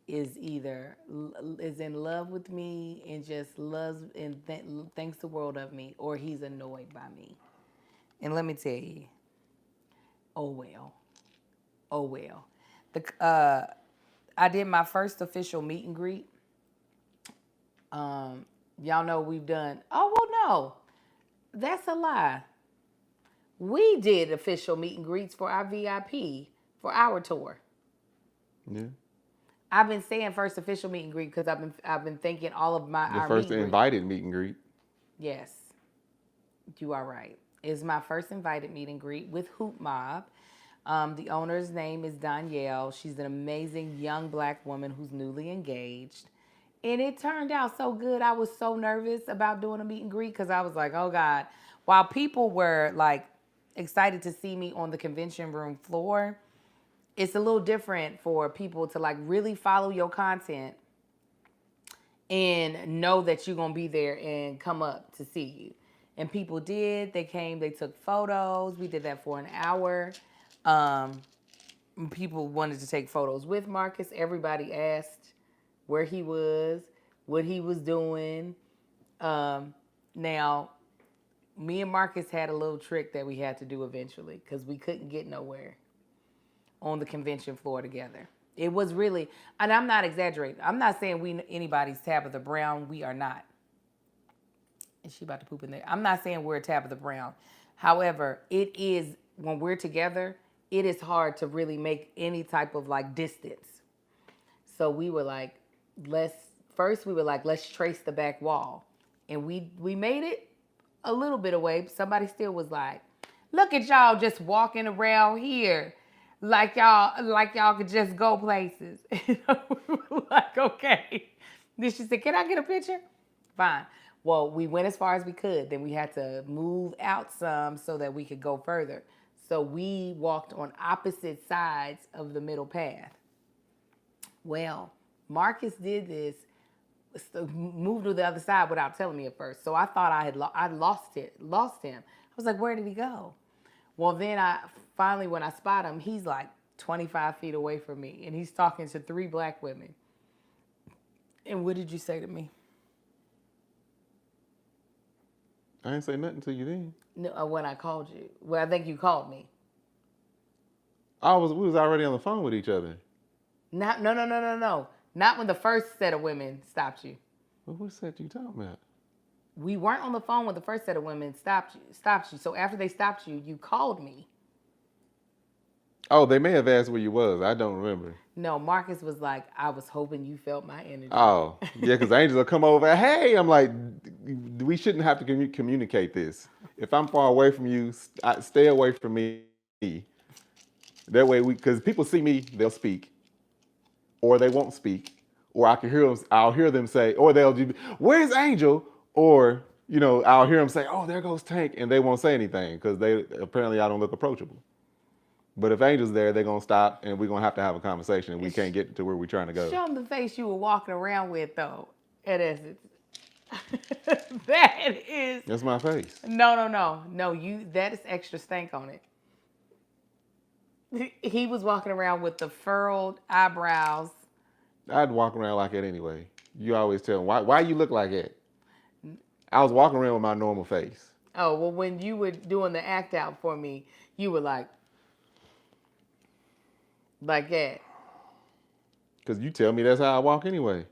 is in love with me and just loves and thinks the world of me, or he's annoyed by me. And let me tell you, oh well. I did my first official meet and greet. Y'all know we've done. Oh well, no, that's a lie. We did official meet and greets for our VIP for our tour. Yeah. I've been saying first official meet and greet because I've been thinking all of The first invited meet and greet. Yes, you are right. It's my first invited meet and greet with Hoop Mob. The owner's name is Danielle. She's an amazing young black woman who's newly engaged. And it turned out so good. I was so nervous about doing a meet and greet because I was like, oh God. While people were like excited to see me on the convention room floor, it's a little different for people to like really follow your content and know that you're going to be there and come up to see you. And people did. They came, they took photos. We did that for an hour. People wanted to take photos with Marcus. Everybody asked where he was, what he was doing. Now, me and Marcus had a little trick that we had to do eventually because we couldn't get nowhere on the convention floor together. It was really, and I'm not exaggerating. I'm not saying we anybody's Tabitha Brown. We are not. Is she about to poop in there? I'm not saying we're Tabitha Brown. However, it is, when we're together, it is hard to really make any type of like distance. So we were like, let's trace the back wall. And we made it a little bit away. Somebody still was like, look at y'all just walking around here. Like y'all could just go places. We were like, okay. Then she said, can I get a picture? Fine. Well, we went as far as we could. Then we had to move out some so that we could go further. So we walked on opposite sides of the middle path. Well, Marcus did this, moved to the other side without telling me at first. So I thought I'd lost him. I was like, where did he go? Well, then finally, when I spot him, he's like 25 feet away from me, and he's talking to 3 black women. And what did you say to me? I didn't say nothing to you then. No, when I called you. Well, I think you called me. We was already on the phone with each other. No. Not when the first set of women stopped you. Well, what set you talking about? We weren't on the phone when the first set of women stopped you. So after they stopped you, you called me. Oh, they may have asked where you was. I don't remember. No, Marcus was like, I was hoping you felt my energy. Oh, yeah, because Angel will come over. Hey, I'm like, we shouldn't have to communicate this. If I'm far away from you, stay away from me. That way, because people see me, they'll speak, or they won't speak, or I'll hear them say, or they'll do, where's Angel? Or, I'll hear them say, oh, there goes Tank, and they won't say anything because apparently I don't look approachable. But if Angel's there, they're going to stop, and we're going to have a conversation, and we can't get to where we're trying to go. Show them the face you were walking around with, though, at Essence. That is... That's my face. No, that is extra stank on it. He was walking around with the furrowed eyebrows. I'd walk around like that anyway. You always tell me, why you look like that? I was walking around with my normal face. Oh, well, when you were doing the act out for me, you were like that. Because you tell me that's how I walk anyway.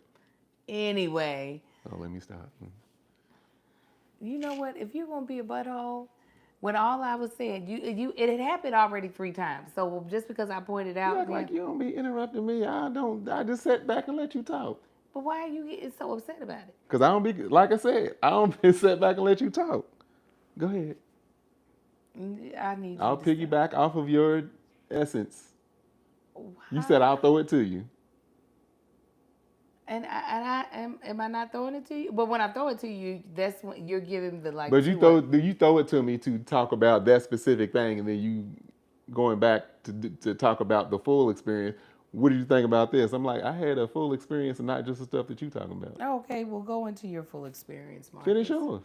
Anyway. Oh, let me stop. You know what? If you're going to be a butthole, when all I was saying, it had happened already 3 times. So just because I pointed out... You act like you don't be interrupting me. I just sat back and let you talk. But why are you getting so upset about it? Because I don't be, like I said, I don't sit back and let you talk. Go ahead. I'll piggyback off of your essence. You said I'll throw it to you. And am I not throwing it to you? But when I throw it to you, that's when you're giving the like. But you throw it to me to talk about that specific thing, and then you going back to talk about the full experience. What did you think about this? I'm like, I had a full experience and not just the stuff that you talking about. Okay, well, go into your full experience, Marcus. Finish yours.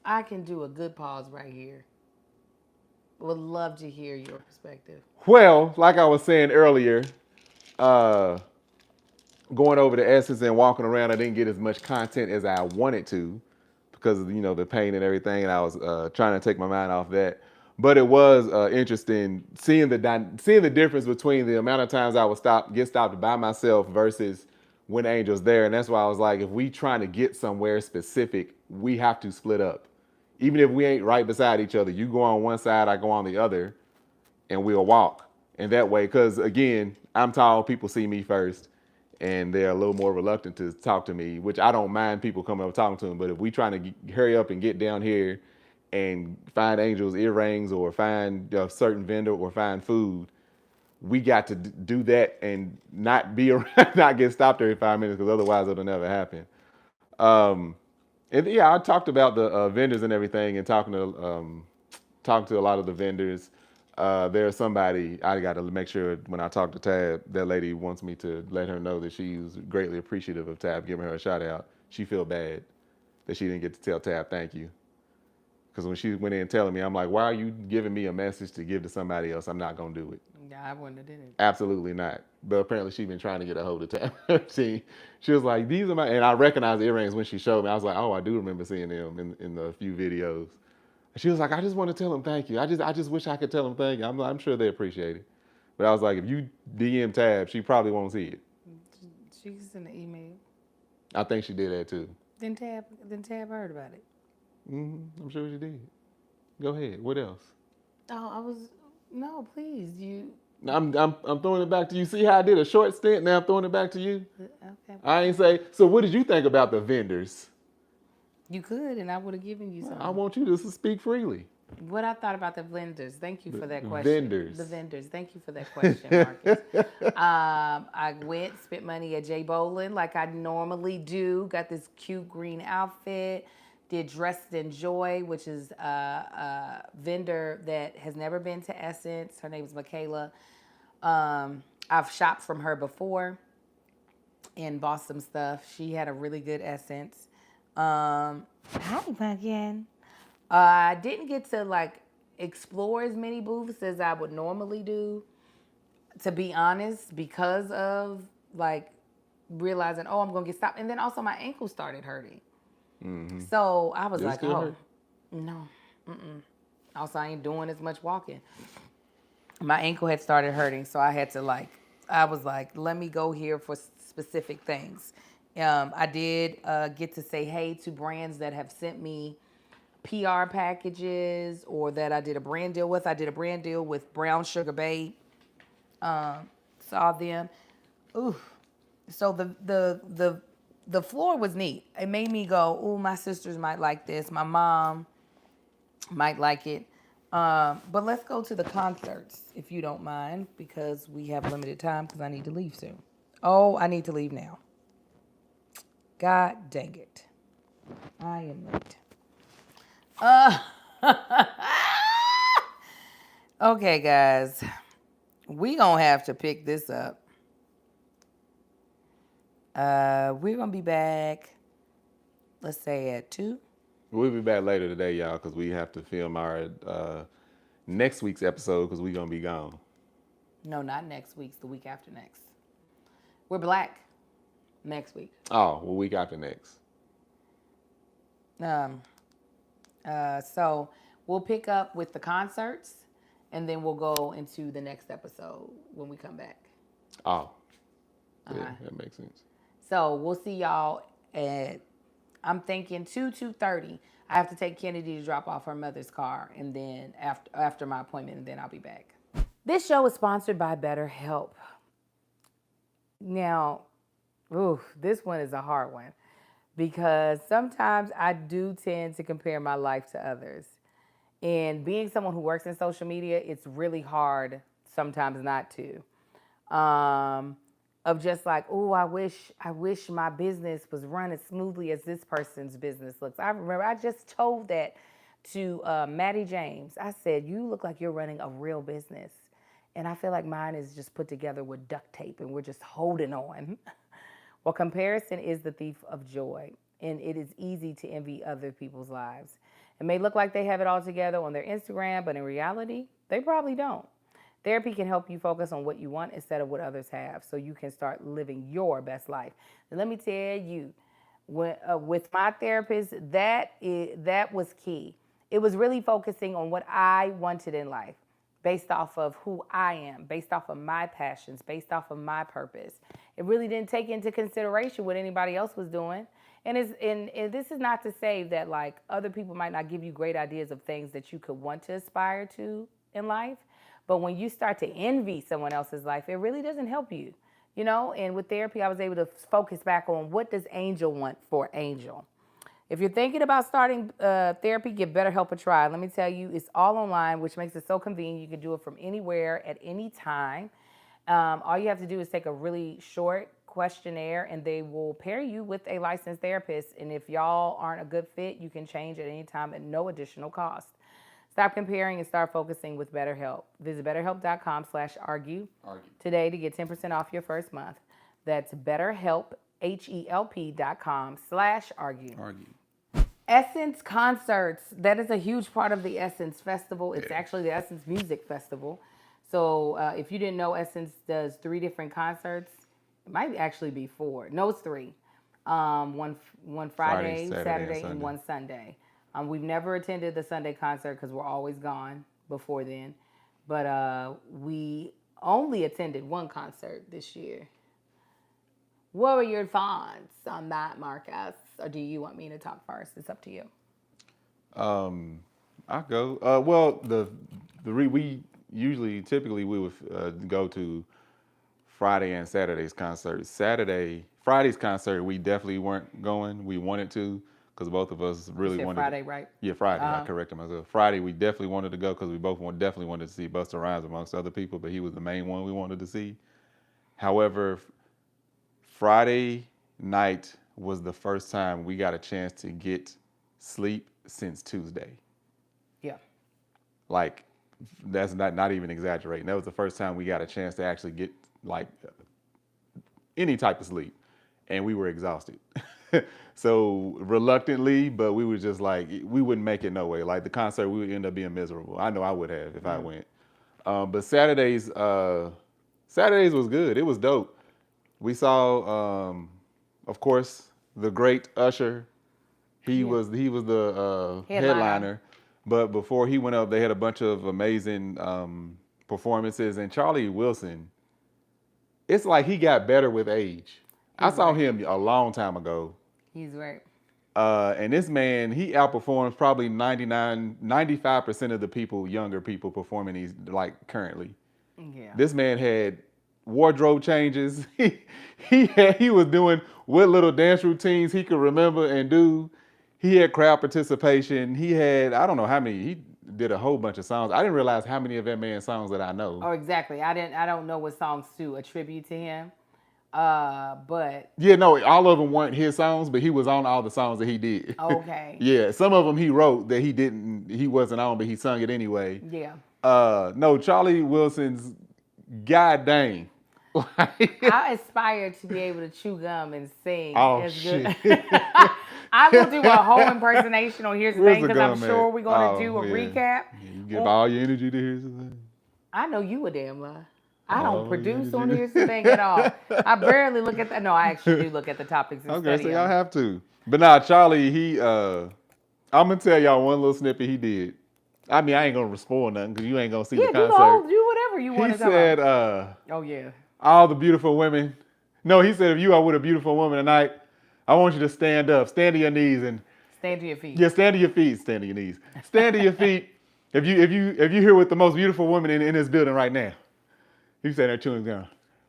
I can do a good pause right here. Would love to hear your perspective. Well, like I was saying earlier, going over the Essence and walking around, I didn't get as much content as I wanted to because of, the pain and everything, and I was trying to take my mind off that. But it was interesting seeing the difference between the amount of times I would get stopped by myself versus when Angel's there. And that's why I was like, if we trying to get somewhere specific, we have to split up. Even if we ain't right beside each other, you go on one side, I go on the other, and we'll walk. And that way, because again, I'm tall, people see me first, and they're a little more reluctant to talk to me, which I don't mind people coming up talking to them. But if we trying to hurry up and get down here and find Angel's earrings or find a certain vendor or find food, we got to do that and not be around, not get stopped every 5 minutes, because otherwise it'll never happen. And yeah, I talked about the vendors and everything, and talking to a lot of the vendors. There's somebody I got to make sure when I talk to Tab, that lady wants me to let her know that she's greatly appreciative of Tab giving her a shout out. She feel bad that she didn't get to tell Tab thank you. Because when she went in telling me, I'm like, why are you giving me a message to give to somebody else? I'm not going to do it. Yeah, I wouldn't have did it. Absolutely not. But apparently she's been trying to get a hold of Tab. she was like, these are my, and I recognized the earrings when she showed me. I was like, oh, I do remember seeing them in a few videos. She was like, I just want to tell them thank you. I just wish I could tell them thank you. I'm sure they appreciate it. But I was like, if you DM Tab, she probably won't see it. She can send an email. I think she did that too. Then Tab heard about it. I'm sure she did. Go ahead. What else? Oh, no, please. I'm throwing it back to you. See how I did a short stint? Now I'm throwing it back to you. Okay. I ain't say. So what did you think about the vendors? You could, and I would have given you something. I want you to speak freely. What I thought about the vendors. Thank you for that question. Vendors. The vendors. Thank you for that question, Marcus. I spent money at J Bolin like I normally do. Got this cute green outfit. Did Dressed in Joy, which is a vendor that has never been to Essence. Her name is Michaela. I've shopped from her before and bought some stuff. She had a really good Essence. Hi, Pumpkin. I didn't get to explore as many booths as I would normally do. to be honest, because of like realizing, oh, I'm gonna get stopped, and then also my ankle started hurting. So I was Does it like, still oh, hurt? no. Also, I ain't doing as much walking. My ankle had started hurting, so I was like, let me go here for specific things. I did get to say hey to brands that have sent me PR packages or that I did a brand deal with. I did a brand deal with Brown Sugar Babe. Saw them. Ooh. So the floor was neat. It made me go, ooh, my sisters might like this. My mom might like it. But let's go to the concerts, if you don't mind, because we have limited time because I need to leave soon. Oh, I need to leave now. God dang it. I am late. Okay, guys. We gonna have to pick this up. We're gonna be back, let's say at 2. We'll be back later today, y'all, because we have to film our next week's episode because we're going to be gone. No, not next week's, the week after next. We're black next week. Oh, well, week after next. So we'll pick up with the concerts and then we'll go into the next episode when we come back. Oh, yeah, that makes sense. So we'll see y'all at, I'm thinking 2:30. I have to take Kennedy to drop off her mother's car, and then after my appointment, and then I'll be back. This show is sponsored by BetterHelp. Now, this one is a hard one because sometimes I do tend to compare my life to others. And being someone who works in social media, it's really hard sometimes not to. Of just like, oh, I wish my business was running smoothly as this person's business looks. I remember I just told that to Maddie James. I said, you look like you're running a real business. And I feel like mine is just put together with duct tape and we're just holding on. Well, comparison is the thief of joy. And it is easy to envy other people's lives. It may look like they have it all together on their Instagram, but in reality, they probably don't. Therapy can help you focus on what you want instead of what others have so you can start living your best life. And let me tell you, with my therapist, that was key. It was really focusing on what I wanted in life based off of who I am, based off of my passions, based off of my purpose. It really didn't take into consideration what anybody else was doing. And this is not to say that like other people might not give you great ideas of things that you could want to aspire to in life. But when you start to envy someone else's life, it really doesn't help you, you know? And with therapy, I was able to focus back on what does Angel want for Angel. If you're thinking about starting therapy, give BetterHelp a try. Let me tell you, it's all online, which makes it so convenient. You can do it from anywhere at any time. All you have to do is take a really short questionnaire, and they will pair you with a licensed therapist. And if y'all aren't a good fit, you can change at any time at no additional cost. Stop comparing and start focusing with BetterHelp. Visit BetterHelp.com/argue today to get 10% off your first month. That's BetterHelp, HELP.com/argue. Essence concerts. That is a huge part of the Essence Festival. It's actually the Essence Music Festival. So if you didn't know, Essence does 3 different concerts. It might actually be 4. No, it's 3. One Friday, Saturday, and one Sunday. We've never attended the Sunday concert because we're always gone before then. But we only attended one concert this year. What were your thoughts on that, Marcus? Or do you want me to talk first? It's up to you. I'll go. Well, we typically we would go to Friday and Saturday's concerts. Friday's concert, we definitely weren't going. We wanted to because both of us really wanted. Friday, right? Yeah, Friday. I corrected myself. Friday, we definitely wanted to go because we both definitely wanted to see Busta Rhymes amongst other people, but he was the main one we wanted to see. However, Friday night was the first time we got a chance to get sleep since Tuesday. Yeah. Like, that's not even exaggerating. That was the first time we got a chance to actually get like any type of sleep, and we were exhausted. So reluctantly, but we were just like, we wouldn't make it no way. Like the concert, we would end up being miserable. I know I would have if I went. But Saturday's Saturdays was good. It was dope. We saw, of course, the great Usher. He was the headliner. But before he went up, they had a bunch of amazing performances. And Charlie Wilson, it's like he got better with age. I saw him a long time ago. He's right. And this man, he outperforms probably 95% of the people, younger people performing these like currently. Yeah. This man had wardrobe changes. He was doing what little dance routines he could remember and do. He had crowd participation. He had, I don't know how many, he did a whole bunch of songs. I didn't realize how many of that man's songs that I know. Oh, exactly. I don't know what songs to attribute to him. But yeah, no, all of them weren't his songs, but he was on all the songs that he did. okay. Yeah, some of them he wrote that he wasn't on, but he sung it anyway. Yeah. No, Charlie Wilson's god dang. I aspire to be able to chew gum and sing. Oh, as shit. good. I will do a whole impersonation on Here's the Where's Thing the because I'm gum sure at? we're going to do a Yeah. recap. Yeah, you give all your energy to Here's the Thing. I know you a damn lie. I don't Oh, produce yeah. on Here's the Thing at all. I barely look at that. No, I actually do look at the topics and Okay, study so y'all them. have to. But nah, Charlie, I'm gonna tell y'all one little snippet he did. I mean, I ain't gonna spoil nothing because you ain't gonna see Yeah, the do concert. do whatever you want He to talk said, about. Oh, yeah. all the beautiful women. No, he said, if you are with a beautiful woman tonight, I want you to stand up, stand to your knees, and Stand to your feet. yeah, stand to your feet, stand to your knees, stand to your feet. If you here with the most beautiful woman in this building right now, he said that chewing gum.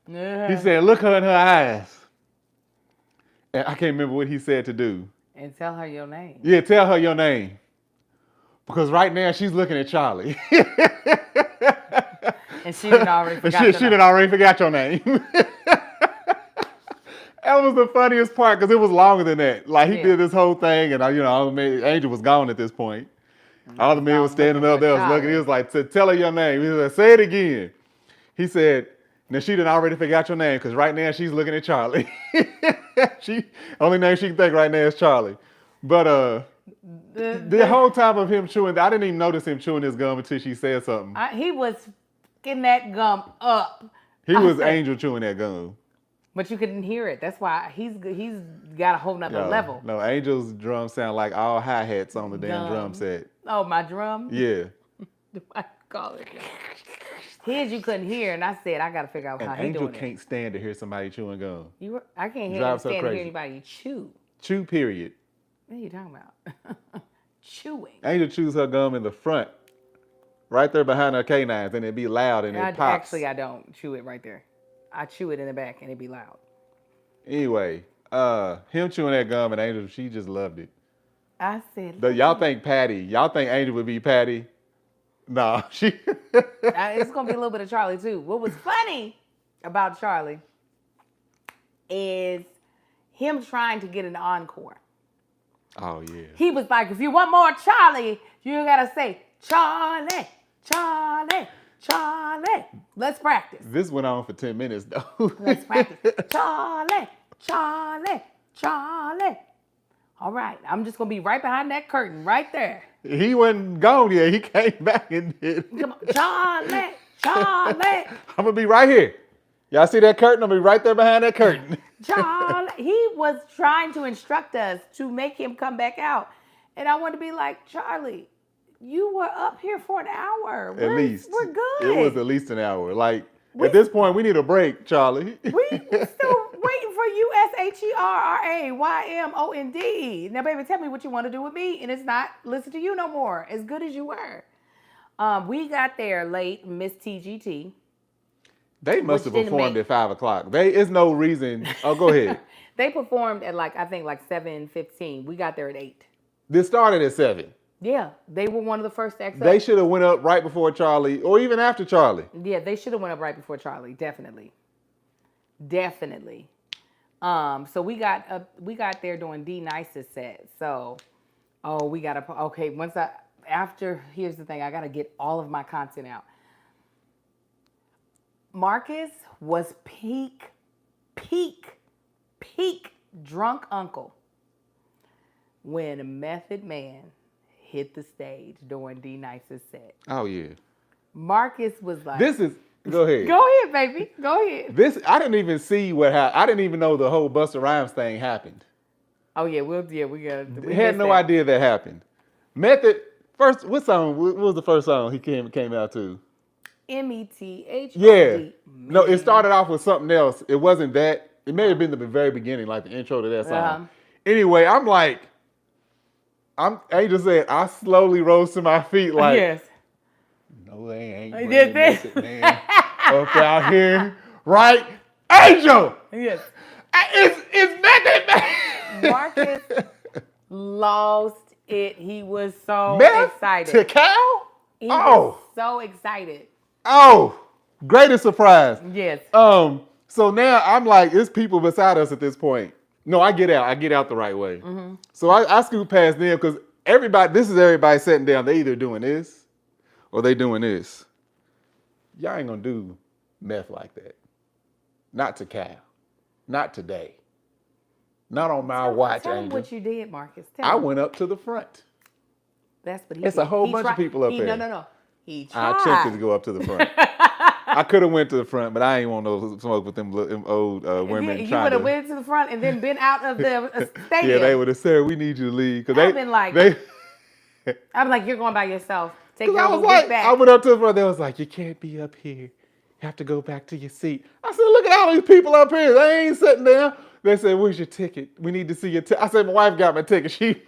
He said, look her in her eyes. And I can't remember what he said to do. And tell her your name. Yeah, tell her your name. Because right now she's looking at Charlie. And she done already forgot she done already forgot your name. That was the funniest part because it was longer than that. Like he did this whole thing, and all the men, Angel was gone at this point. All the men was standing up there, was looking. He was like, "Tell her your name." He said, "Say it again." He said, "Now she done already forgot your name because right now she's looking at Charlie. Only name she can think right now is Charlie." But the whole time of him chewing, I didn't even notice him chewing his gum until she said something. He was getting that gum up. He was Angel chewing that gum. But you couldn't hear it. That's why he's got a whole nother level. No, Angel's drums sound like all hi-hats on the damn drum set. Oh, my drum? Yeah. I call it. His you couldn't hear, and I said, I got to figure out And how he Angel doing can't stand to hear somebody chewing gum. I can't Drives her stand to crazy. hear anybody chew. Chew, period. What are you talking about? Chewing. Angel chews her gum in the front, right there behind her canines, and it be loud and it pops. Actually, I don't chew it right there. I chew it in the back, and it be loud. Anyway, him chewing that gum and Angel, she just loved it. I said, Y'all think Angel would be Patty? Nah, she. it's going to be a little bit of Charlie, too. What was funny about Charlie is him trying to get an encore. Oh, yeah. He was like, if you want more Charlie, you got to say, Charlie, Charlie, Charlie. Let's practice. This went on for 10 minutes, though. Let's practice. Charlie, Charlie, Charlie. All right, I'm just going to be right behind that curtain right there. He wasn't gone yet. He came back and did. Come on, Charlie, Charlie. I'm going to be right here. Y'all see that curtain? I'm going to be right there behind that curtain. Charlie. He was trying to instruct us to make him come back out. And I wanted to be like, Charlie, you were up here for an hour. At least. We're good. It was at least an hour. Like, at this point, we need a break, Charlie. We're still waiting for USHERRAYMOND. Now, baby, tell me what you want to do with me, and it's not listen to you no more. As good as you were. We got there late, Miss TGT. They must have performed at 5 o'clock. There's no reason. Oh, go ahead. They performed at I think 7:15. We got there at 8. This started at 7. Yeah, they were one of the first to They should have went up right before Charlie, or even after Charlie. Yeah, they should have went up right before Charlie. Definitely. So we got there during D Nice's set. So, here's the thing. I gotta get all of my content out. Marcus was peak drunk uncle when Method Man hit the stage during D Nice's set. Oh, yeah. Marcus was like, This is Go ahead. Go ahead, baby. Go ahead. This I didn't even see what happened. I didn't even know the whole Busta Rhymes thing happened. Oh yeah, we got. Had no idea that happened. Method first. What song? What was the first song he came out to? METHOD. Yeah. No, it started off with something else. It wasn't that. It may have been the very beginning, like the intro to that song. Anyway, I'm like, Angel said, I slowly rose to my feet like, yes. No, they ain't. He did this. Man. Up out here, right? Angel! Yes. It's Method Man! Marcus lost it. He was so Meth excited. to Cal? He was so excited. Oh, greatest surprise. Yes. So now I'm like, it's people beside us at this point. No, I get out the right way. Mm-hmm. So I scoot past them because this is everybody sitting down. They either doing this or they doing this. Y'all ain't gonna do meth like that. Not to Cal. Not today. Not on my watch, Tell him Angel. what you did, Marcus. I went up to the front. That's what he It's did. a whole bunch of people up there. No. He tried. I attempted to go up to the front. I could have went to the front, but I ain't want no smoke with them old women. You would have went to the front and then been out of the stadium. Yeah, they would have said, "We need you to leave." Because I've been like, I'm like, you're going by yourself. Take your little bit back. I went up to the front. They was like, "You can't be up here. You have to go back to your seat." I said, "Look at all these people up here. They ain't sitting there." They said, "Where's your ticket? We need to see your ticket." I said, "My wife got my ticket." She.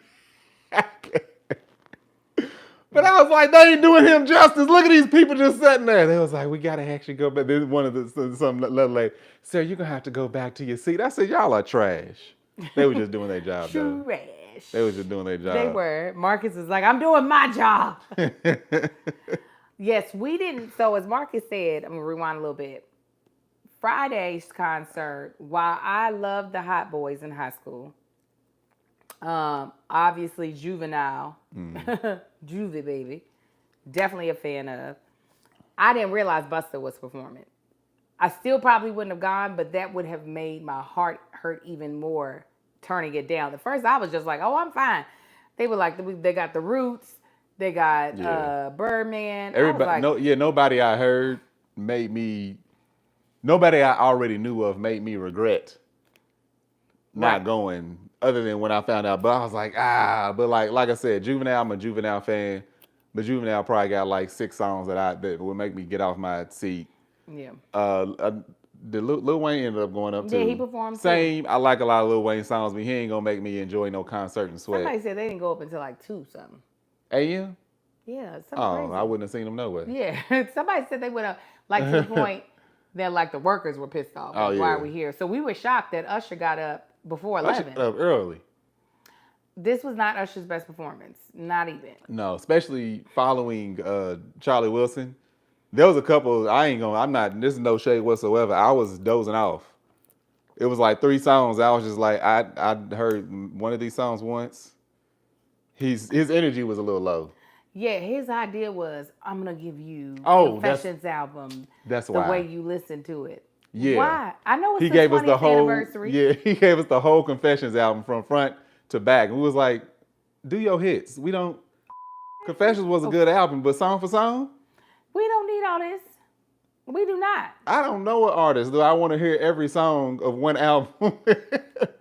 But I was like, they ain't doing him justice. Look at these people just sitting there. They was like, we got to actually go back. There's one of some little lady, sir, you're going to have to go back to your seat. I said, y'all are trash. They were just doing their job, though. Trash. They were just doing their job. They were. Marcus is like, I'm doing my job. Yes, we didn't. So as Marcus said, I'm going to rewind a little bit. Friday's concert, while I loved the Hot Boys in high school, obviously Juvenile, Juvie baby, definitely a fan of. I didn't realize Busta was performing. I still probably wouldn't have gone, but that would have made my heart hurt even more turning it down. At first I was just like, oh, I'm fine. They were like, they got the Roots, they got Birdman. Everybody, nobody I heard nobody I already knew of made me regret not going. Other than when I found out, but I was like, but like I said, Juvenile, I'm a Juvenile fan, but Juvenile probably got like 6 songs that would make me get off my seat. Yeah. Lil Wayne ended up going up too. Yeah, he performed Same. too. I like a lot of Lil Wayne songs, but he ain't gonna make me enjoy no concert and sweat. Somebody said they didn't go up until like 2 something. AM? Yeah, something crazy. I wouldn't have seen them nowhere. Yeah, somebody said they went up like to the point that like the workers were pissed off. Why are we here? So we were shocked that Usher got up before 11. Usher got up early. This was not Usher's best performance. Not even. No, especially following Charlie Wilson. There was a couple, this is no shade whatsoever. I was dozing off. It was like 3 songs. I was just like, I heard one of these songs once. His energy was a little low. Yeah, his idea was, I'm going to give you Confessions album. That's the why. way you listen to it. Yeah. Why? I know it's he the gave 20th us the whole anniversary. Yeah, he gave us the whole Confessions album from front to back. And we was like, do your hits. We don't Confessions was a good album, but song for song? We don't need all this. We do not. I don't know an artist. Do I want to hear every song of one album?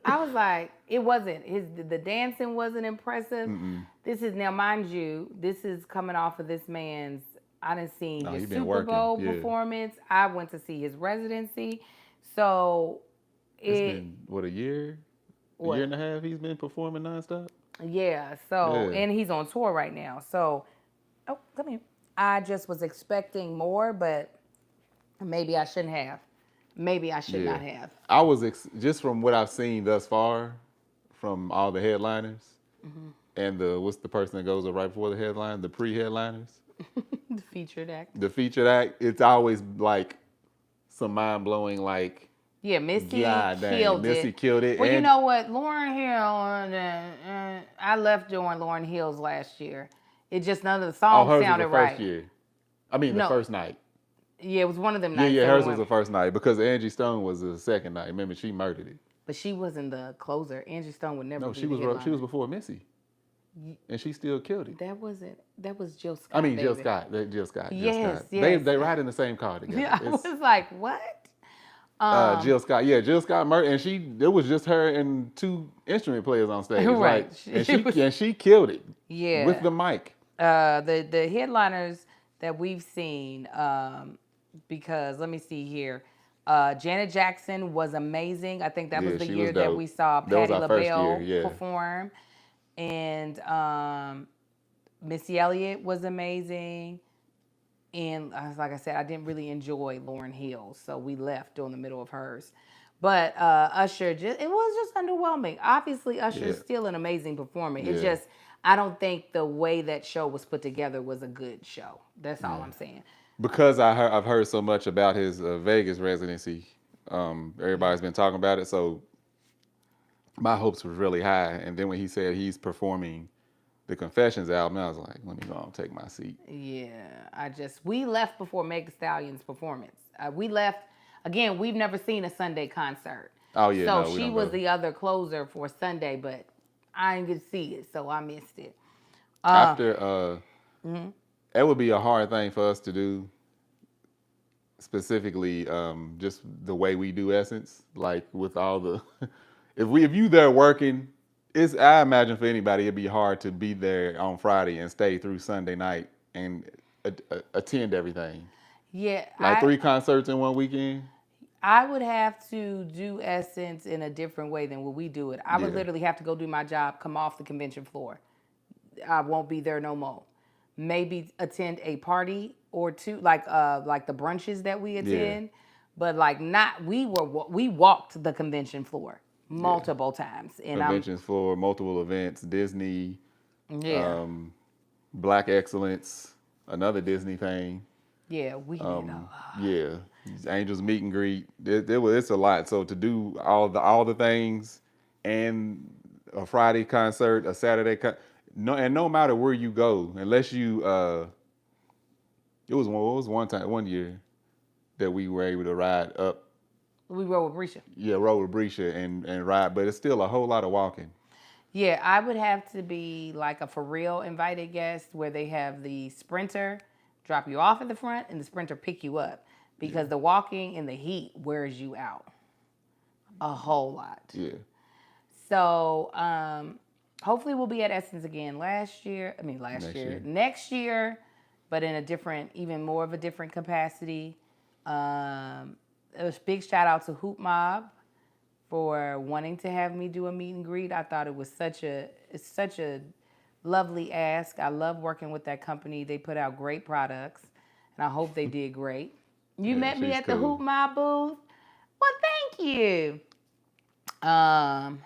I was like, it wasn't. The dancing wasn't impressive. Mm-mm. This is, now mind you, this is coming off of this man's, I done seen his Super Bowl performance. I went to see his residency. So it's been, a year? A year and a half he's been performing nonstop? Yeah, and he's on tour right now. So, come here. I just was expecting more, but maybe I shouldn't have. Maybe I should not have. I was, just from what I've seen thus far, from all the headliners, and what's the person that goes up right before the headline? The pre-headliners? The featured act. The featured act, it's always like some mind-blowing, like, yeah, Missy killed it. Well, you know what? Lauryn Hill, I left during Lauryn Hill's last year. It just, none of the songs sounded right. First year. I mean, the first night. Yeah, it was one of them nights. Yeah, hers was the first night because Angie Stone was the second night. Remember, she murdered it. But she wasn't the closer. Angie Stone would never be the she was before Missy. and she still killed it. That wasn't. That was Jill Scott. I mean, baby. Jill Scott. Jill Scott. Yes, Scott. yes. They ride in the same car together. Yeah, I was like, what? Jill Scott. Yeah, Jill Scott murdered, and it was just her and 2 instrument players on stage. Right. Like, and she killed it. Yeah. With the mic. The headliners that we've seen, because let me see here. Janet Jackson was amazing. I think that was the year that we saw Patti LaBelle perform. And Missy Elliott was amazing. And like I said, I didn't really enjoy Lauryn Hill, so we left during the middle of hers. But Usher, it was just underwhelming. Obviously, Usher is still an amazing performer. It's just, I don't think the way that show was put together was a good show. That's all I'm saying. Because I've heard so much about his Vegas residency. Everybody's been talking about it, so my hopes were really high. And then when he said he's performing the Confessions album, I was like, let me go and take my seat. Yeah, we left before Meg Thee Stallion's performance. We left, again, we've never seen a Sunday concert. Oh, yeah. So she was the other closer for Sunday, but I didn't get to see it, so I missed it. After, that would be a hard thing for us to do, specifically just the way we do Essence, like with all the, if you there working, I imagine for anybody, it'd be hard to be there on Friday and stay through Sunday night and attend everything. Yeah. Like 3 concerts in one weekend? I would have to do Essence in a different way than what we do it. I would literally have to go do my job, come off the convention floor. I won't be there no more. Maybe attend a party or 2, like the brunches that we attend, but like we walked the convention floor multiple times. And conventions floor, multiple events, Disney, Black Excellence, another Disney thing. Yeah, we Angels meet and greet. It's a lot. So to do all the things and a Friday concert, a Saturday no matter where you go, unless you it was one year that we were able to ride up. We rode with Brescia. Yeah, rode with Brescia and ride, but it's still a whole lot of walking. Yeah, I would have to be like a for real invited guest where they have the Sprinter drop you off at the front and the Sprinter pick you up, because the walking in the heat wears you out a whole lot. Yeah. So hopefully we'll be at Essence again next year, but in a different, even more of a different capacity. It was big shout out to Hoop Mob for wanting to have me do a meet and greet. I thought it was such a lovely ask. I love working with that company. They put out great products, and I hope they did great. You met me at the Hoop Mob booth? Well, thank you. And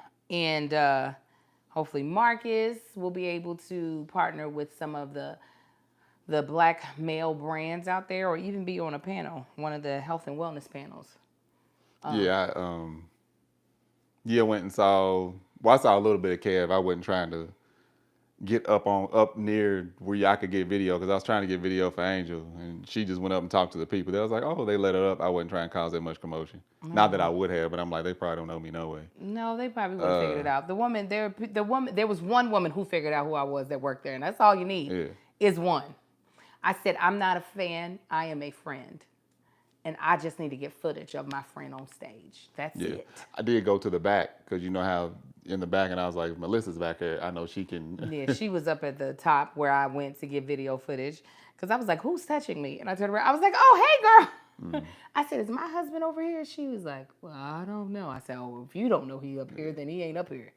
hopefully Marcus will be able to partner with some of the black male brands out there, or even be on a panel, one of the health and wellness panels. I went and saw a little bit of Kev. I wasn't trying to get up near where I could get video, because I was trying to get video for Angel, and she just went up and talked to the people. They was like, oh, they let her up. I wasn't trying to cause that much commotion. Not that I would have, but I'm like, they probably don't know me no way. No, they probably would have figured it out. There was one woman who figured out who I was that worked there, and that's all you need is one. I said, I'm not a fan, I am a friend. And I just need to get footage of my friend on stage. That's it. I did go to the back, because you know how in the back, and I was like, Melissa's back there. I know she can. Yeah, she was up at the top where I went to get video footage, because I was like, who's touching me? And I turned around, I was like, oh, hey, girl. I said, is my husband over here? She was like, well, I don't know. I said, oh, if you don't know he up here, then he ain't up here.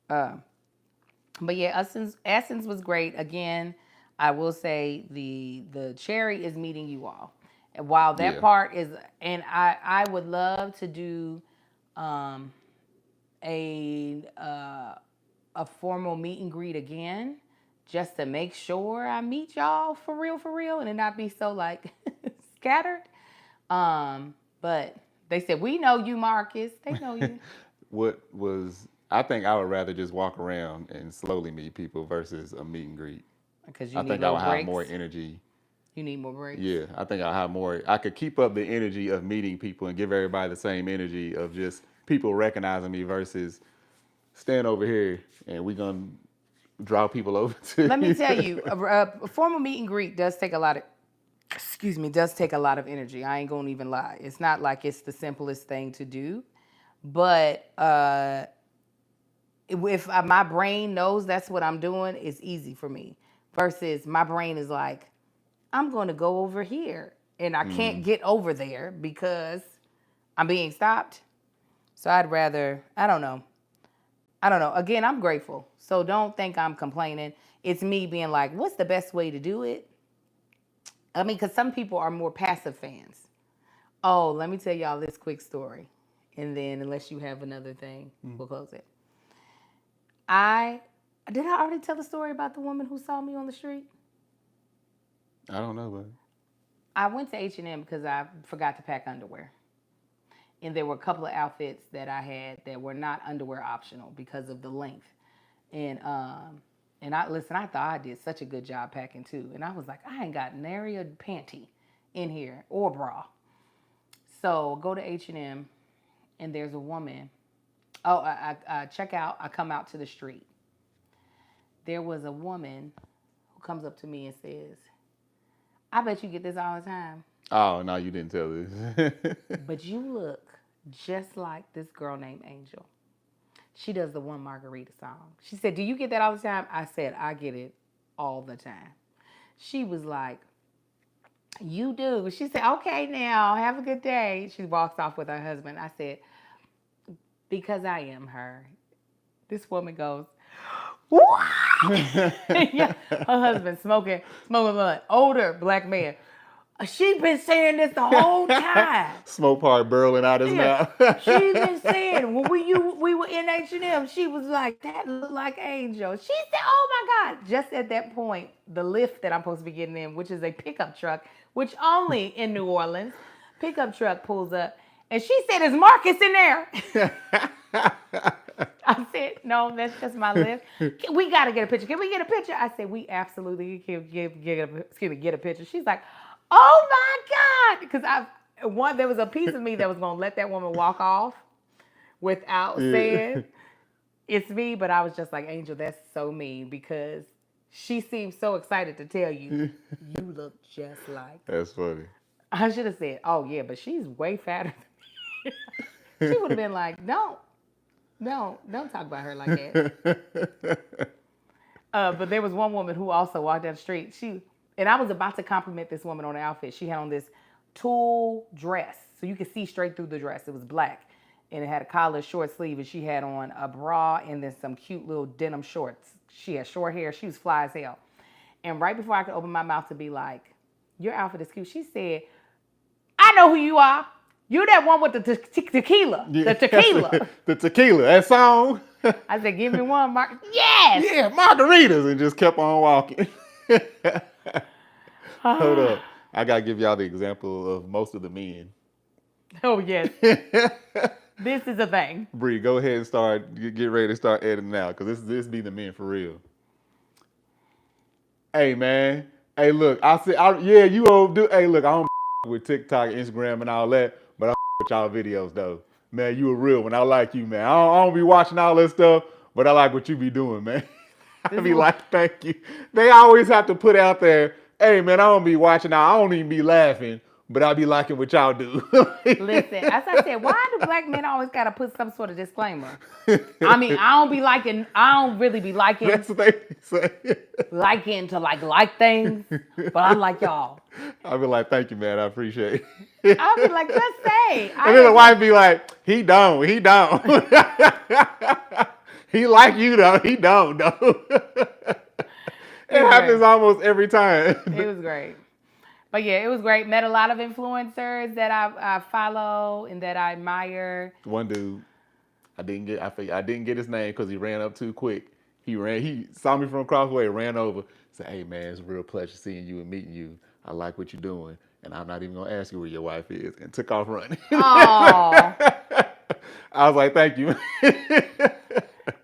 But yeah, Essence was great. Again, I will say the cherry is meeting you all. And while that part is, and I would love to do a formal meet and greet again, just to make sure I meet y'all for real, and it not be so like scattered. But they said, we know you, Marcus. They know you. I think I would rather just walk around and slowly meet people versus a meet and greet. Because you I need think I would have more energy. You need more breaks? Yeah, I think I'll have more. I could keep up the energy of meeting people and give everybody the same energy of just people recognizing me versus stand over here and we're going to draw people over to Let me you. tell you, a formal meet and greet does take a lot of, does take a lot of energy. I ain't gonna even lie. It's not like it's the simplest thing to do, but if my brain knows that's what I'm doing, it's easy for me. Versus my brain is like, I'm going to go over here and I can't get over there because I'm being stopped. So I'd rather, I don't know. Again, I'm grateful. So don't think I'm complaining. It's me being like, what's the best way to do it? I mean, because some people are more passive fans. Oh, let me tell y'all this quick story. And then, unless you have another thing, we'll close it. Did I already tell the story about the woman who saw me on the street? I don't know, but I went to H&M because I forgot to pack underwear. And there were a couple of outfits that I had that were not underwear optional because of the length. And I thought I did such a good job packing too. And I was like, I ain't got nary a panty in here or bra. So go to H&M and there's a woman. Oh, I check out. I come out to the street. There was a woman who comes up to me and says, I bet you get this all the time. oh no, you didn't tell this. But you look just like this girl named Angel. She does the One Margarita song. She said, do you get that all the time? I said, I get it all the time. She was like, you do. She said, okay, now, have a good day. She walks off with her husband. I said, because I am her. This woman goes, what? Yeah, her husband smoking blunt, older black man. She been saying this the whole time. Smoke part burling out his mouth. She been saying when we were in H&M, she was like, that looked like Angel. She said, oh my God. Just at that point, the lift that I'm supposed to be getting in, which is a pickup truck, which only in New Orleans, pickup truck pulls up. And she said, is Marcus in there? I said, no, that's just my lift. We got to get a picture. Can we get a picture? I said, we absolutely can get a picture. She's like, oh my God. Because there was a piece of me that was going to let that woman walk off without saying it's me. But I was just like, Angel, that's so mean because she seemed so excited to tell you, you look just like. That's funny. I should have said, oh yeah, but she's way fatter than me. She would have been like, don't talk about her like that. But there was one woman who also walked down the street. And I was about to compliment this woman on her outfit. She had on this tulle dress, so you could see straight through the dress. It was black, and it had a collar, short sleeve, and she had on a bra and then some cute little denim shorts. She had short hair. She was fly as hell. And right before I could open my mouth to be like, your outfit is cute, she said, I know who you are. You that one with the tequila. Yeah. The tequila. The tequila, that song. I said, give me one, Mark. Yes! Yeah, margaritas, and just kept on walking. Hold up. I got to give y'all the example of most of the men. Oh, yes. This is a thing. Bree, go ahead and get ready to start editing out, because this be the men for real. Hey, man. Hey, look, you don't do, hey, look, I don't with TikTok, Instagram, and all that, but I with y'all videos, though. Man, you a real one. I like you, man. I don't be watching all that stuff, but I like what you be doing, man. I be like, thank you. They always have to put out there, hey, man, I don't be watching I don't even be laughing, but I be liking what y'all do. Listen, as I said, why do black men always got to put some sort of disclaimer? I mean, I don't really be liking. That's what they say. Liking to like things, but I like y'all. I be like, thank you, man. I appreciate it. I'll be like, just say. And then the wife be like, he don't. He like you, though. He don't, though. It happens almost every time. It was great. But yeah, it was great. Met a lot of influencers that I follow and that I admire. One dude, I didn't get his name because he ran up too quick. He saw me from across the way, ran over, said, hey man, it's a real pleasure seeing you and meeting you. I like what you're doing, and I'm not even gonna ask you where your wife is, and took off running. Aww. I was like, thank you.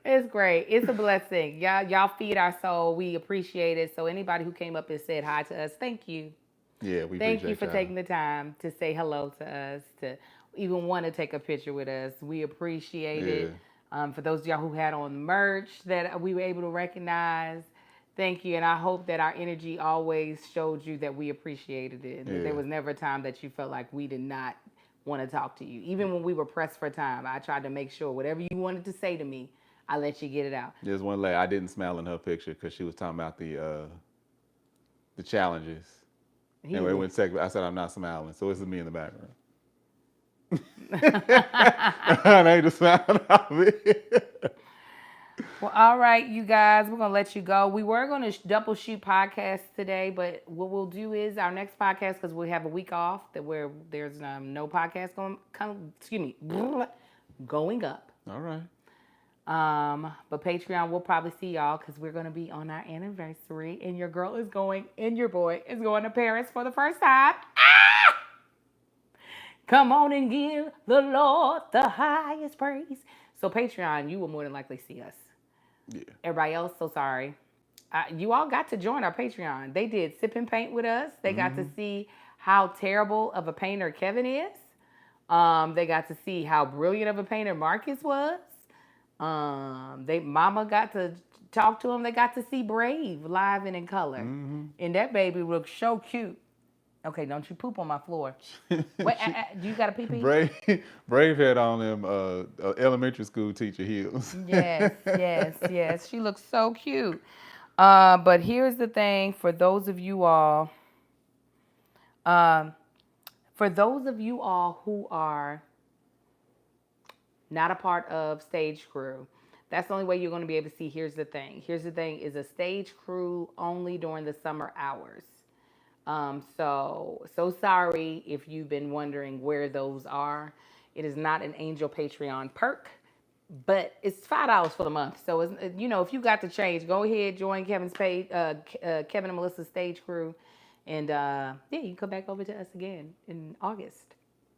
It's great. It's a blessing. Y'all feed our soul. We appreciate it. So anybody who came up and said hi to us, thank you. Yeah, we Thank you appreciate for y'all. taking the time to say hello to us, to even want to take a picture with us. We appreciate it. For those of y'all who had on the merch that we were able to recognize, thank you. And I hope that our energy always showed you that we appreciated it. And that there was never a time that you felt like we did not want to talk to you. Even when we were pressed for time, I tried to make sure whatever you wanted to say to me, I let you get it out. There's one lady, I didn't smile in her picture because she was talking about the challenges. And it went second. I said, I'm not smiling. So it's me in the background. I ain't just smiling off it. Well, all right, you guys, we're going to let you go. We were going to double shoot podcasts today, but what we'll do is our next podcast, because we have a week off where there's no podcast going up. All right. But Patreon, we'll probably see y'all because we're going to be on our anniversary, and your girl is going, and your boy is going to Paris for the first time. Ah! Come on and give the Lord the highest praise. So Patreon, you will more than likely see us. Yeah. Everybody else, so sorry. You all got to join our Patreon. They did sip and paint with us. They got to see how terrible of a painter Kevin is. They got to see how brilliant of a painter Marcus was. Mama got to talk to him. They got to see Brave live and in color. And that baby looks so cute. Okay, don't you poop on my floor. Wait, do you got a pee-pee? Brave had on them elementary school teacher heels. Yes. She looks so cute. But here's the thing for those of you all who are not a part of stage crew, that's the only way you're going to be able to see Here's the Thing. Here's the Thing is a stage crew only during the summer hours. So sorry if you've been wondering where those are. It is not an Angel Patreon perk, but it's $5 for the month. So it's, if you got the change, go ahead, join Kevin's page, Kevin and Melissa's stage crew, and you can come back over to us again in August.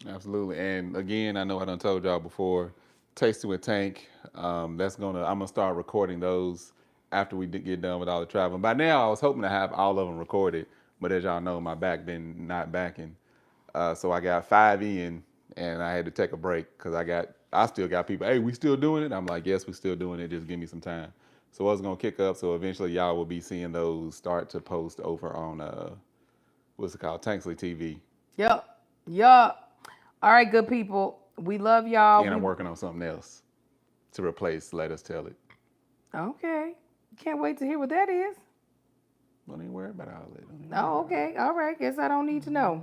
Absolutely. And again, I know I done told y'all before, Tasting with Tank. I'm gonna start recording those after we get done with all the traveling. By now, I was hoping to have all of them recorded. But as y'all know, my back been not backing. So I got 5 in, and I had to take a break because I still got people, hey, we still doing it? I'm like, yes, we still doing it. Just give me some time. So I was going to kick up. So eventually y'all will be seeing those start to post over on, what's it called? Tanksley TV. Yup. All right, good people. We love y'all. And I'm working on something else to replace Let Us Tell It. Okay. Can't wait to hear what that is. Don't even worry about all that. Oh, okay. All right. Guess I don't need to know.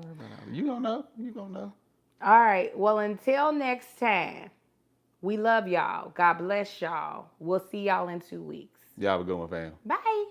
You gonna know. You gonna know. All right. Well, until next time, we love y'all. God bless y'all. We'll see y'all in 2 weeks. Y'all have a good one, fam. Bye.